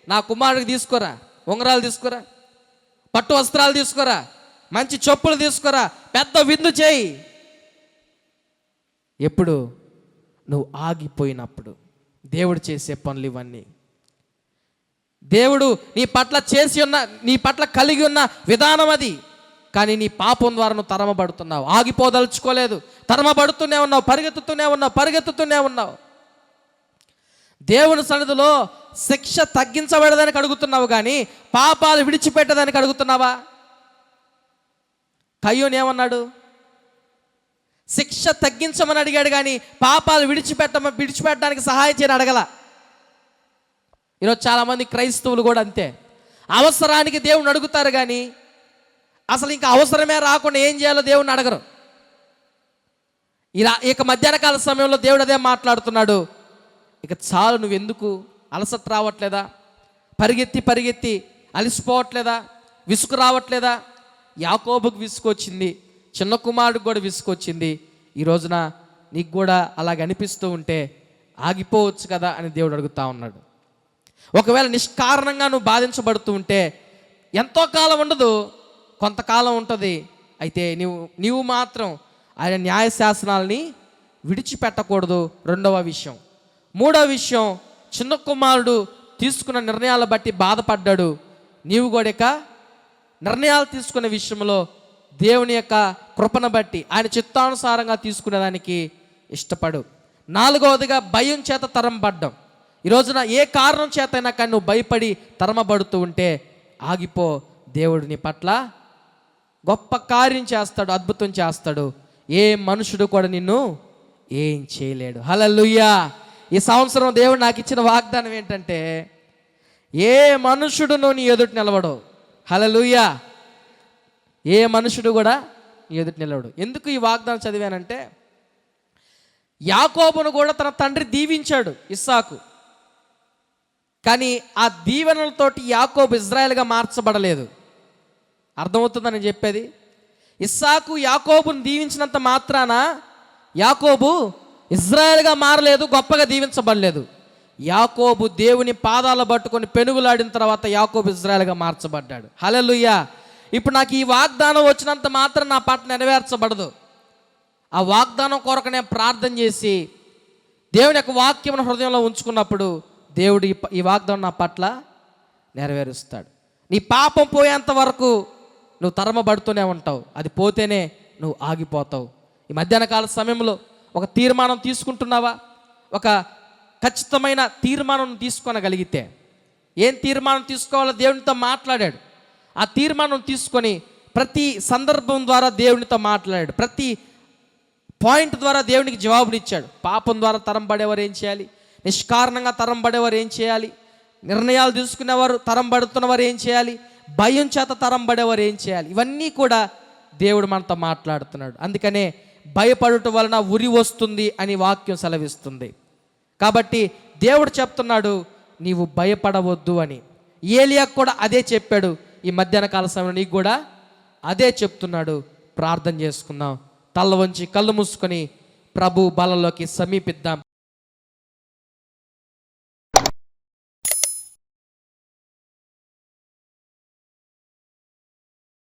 నా కుమారుడికి తీసుకోరా, ఉంగరాలు తీసుకోరా, పట్టు వస్త్రాలు తీసుకోరా, మంచి చెప్పులు తీసుకోరా, పెద్ద విందు చేయి. ఎప్పుడు? నువ్వు ఆగిపోయినప్పుడు. దేవుడు చేసే పనులు ఇవన్నీ. దేవుడు నీ పట్ల చేసి ఉన్న, నీ పట్ల కలిగి ఉన్న విధానం అది. కానీ నీ పాపం ద్వారా నువ్వు తరమబడుతున్నావు. ఆగిపోదలుచుకోలేదు, తరమబడుతూనే ఉన్నావు, పరిగెత్తుతూనే ఉన్నావు. దేవుని సన్నిధిలో శిక్ష తగ్గించబడడానికి అడుగుతున్నావు కానీ పాపాలు విడిచిపెట్టడానికి అడుగుతున్నావా? కయ్యోను ఏమన్నాడు? శిక్ష తగ్గించమని అడిగాడు కానీ పాపాలు విడిచిపెట్టడానికి సహాయం చేయని అడగల. ఈరోజు చాలామంది క్రైస్తవులు కూడా అంతే. అవసరానికి దేవుని అడుగుతారు కానీ అసలు ఇంకా అవసరమే రాకుండా ఏం చేయాలో దేవుణ్ణి అడగరు. ఇలా ఇక మధ్యాహ్న కాల సమయంలో దేవుడు అదే మాట్లాడుతున్నాడు. ఇక చాలు, నువ్వెందుకు అలసట రావట్లేదా? పరిగెత్తి పరిగెత్తి అలసిపోవట్లేదా? విసుగు రావట్లేదా? యాకోబుకు విసుకొచ్చింది, చిన్న కుమారుడికి కూడా విసుకొచ్చింది. ఈ రోజున నీకు కూడా అలాగ అనిపిస్తూ ఉంటే ఆగిపోవచ్చు కదా అని దేవుడు అడుగుతా ఉన్నాడు. ఒకవేళ నిష్కారణంగా నువ్వు బాధించబడుతూ ఉంటే ఎంతో కాలం ఉండదు, కొంతకాలం ఉంటుంది. అయితే నీవు మాత్రం ఆయన న్యాయశాసనాల్ని విడిచిపెట్టకూడదు. రెండవ విషయం. మూడవ విషయం, చిన్న కుమారుడు తీసుకున్న నిర్ణయాలు బట్టి బాధపడ్డాడు. నీవు కూడా ఇక నిర్ణయాలు తీసుకునే విషయంలో దేవుని యొక్క కృపను బట్టి ఆయన చిత్తానుసారంగా తీసుకునేదానికి ఇష్టపడు. నాలుగవదిగా, భయం చేత తరంబడ్డం. ఈ రోజున ఏ కారణం చేతైనా కానీ నువ్వు భయపడి తరమబడుతూ ఉంటే ఆగిపో. దేవుడు నీ పట్ల గొప్ప కార్యం చేస్తాడు, అద్భుతం చేస్తాడు. ఏ మనుషుడు కూడా నిన్ను ఏం చేయలేడు. హల్లెలూయా. ఈ సంవత్సరం దేవుడు నాకు ఇచ్చిన వాగ్దానం ఏంటంటే, ఏ మనుషుడును నీ ఎదుటి నిలవడు. హల్లెలూయా. ఏ మనుషుడు కూడా నీ ఎదుటి నిలవడు. ఎందుకు ఈ వాగ్దానం చదివానంటే, యాకోబును కూడా తన తండ్రి దీవించాడు, ఇస్సాకు. కానీ ఆ దీవెనలతోటి యాకోబు ఇజ్రాయెల్గా మార్చబడలేదు. అర్థమవుతుందని నేను చెప్పేది? ఇస్సాకు యాకోబును దీవించినంత మాత్రాన యాకోబు ఇజ్రాయెల్గా మారలేదు, గొప్పగా దీవించబడలేదు. యాకోబు దేవుని పాదాలు పట్టుకొని పెనుగులాడిన తర్వాత యాకోబు ఇజ్రాయెల్గా మార్చబడ్డాడు. హల్లెలూయా. ఇప్పుడు నాకు ఈ వాగ్దానం వచ్చినంత మాత్రం నా పట్ల నెరవేర్చబడదు. ఆ వాగ్దానం కొరకు నేను ప్రార్థన చేసి దేవుని యొక్క వాక్యమును హృదయంలో ఉంచుకున్నప్పుడు దేవుడు ఈ వాగ్దానం నా పట్ల నెరవేరుస్తాడు. నీ పాపం పోయేంత వరకు నువ్వు తరమబడుతూనే ఉంటావు. అది పోతేనే నువ్వు ఆగిపోతావు. ఈ మధ్యాహ్న కాల సమయంలో ఒక తీర్మానం తీసుకుంటున్నావా? ఒక ఖచ్చితమైన తీర్మానం తీసుకోనగలిగితే, ఏం తీర్మానం తీసుకోవాలో దేవునితో మాట్లాడాడు. ఆ తీర్మానం తీసుకొని ప్రతి సందర్భం ద్వారా దేవునితో మాట్లాడాడు. ప్రతి పాయింట్ ద్వారా దేవునికి జవాబునిచ్చాడు. పాపం ద్వారా తరం పడేవారు ఏం చేయాలి? నిష్కారణంగా తరం పడేవారు ఏం చేయాలి? నిర్ణయాలు తీసుకునేవారు తరం పడుతున్నవారు ఏం చేయాలి? భయం చేత తరం పడేవారు ఏం చేయాలి? ఇవన్నీ కూడా దేవుడు మనతో మాట్లాడుతున్నాడు. అందుకనే భయపడుట వలన ఉరి వస్తుంది అని వాక్యం సెలవిస్తుంది. కాబట్టి దేవుడు చెప్తున్నాడు, నీవు భయపడవద్దు అని. ఏలియాకు కూడా అదే చెప్పాడు. ఈ మధ్యాహ్న కాల సమయంలో నీకు కూడా అదే చెప్తున్నాడు. ప్రార్థన చేసుకుందాం. తల్ల వంచి కళ్ళు మూసుకొని ప్రభు బలంలోకి సమీపిద్దాం.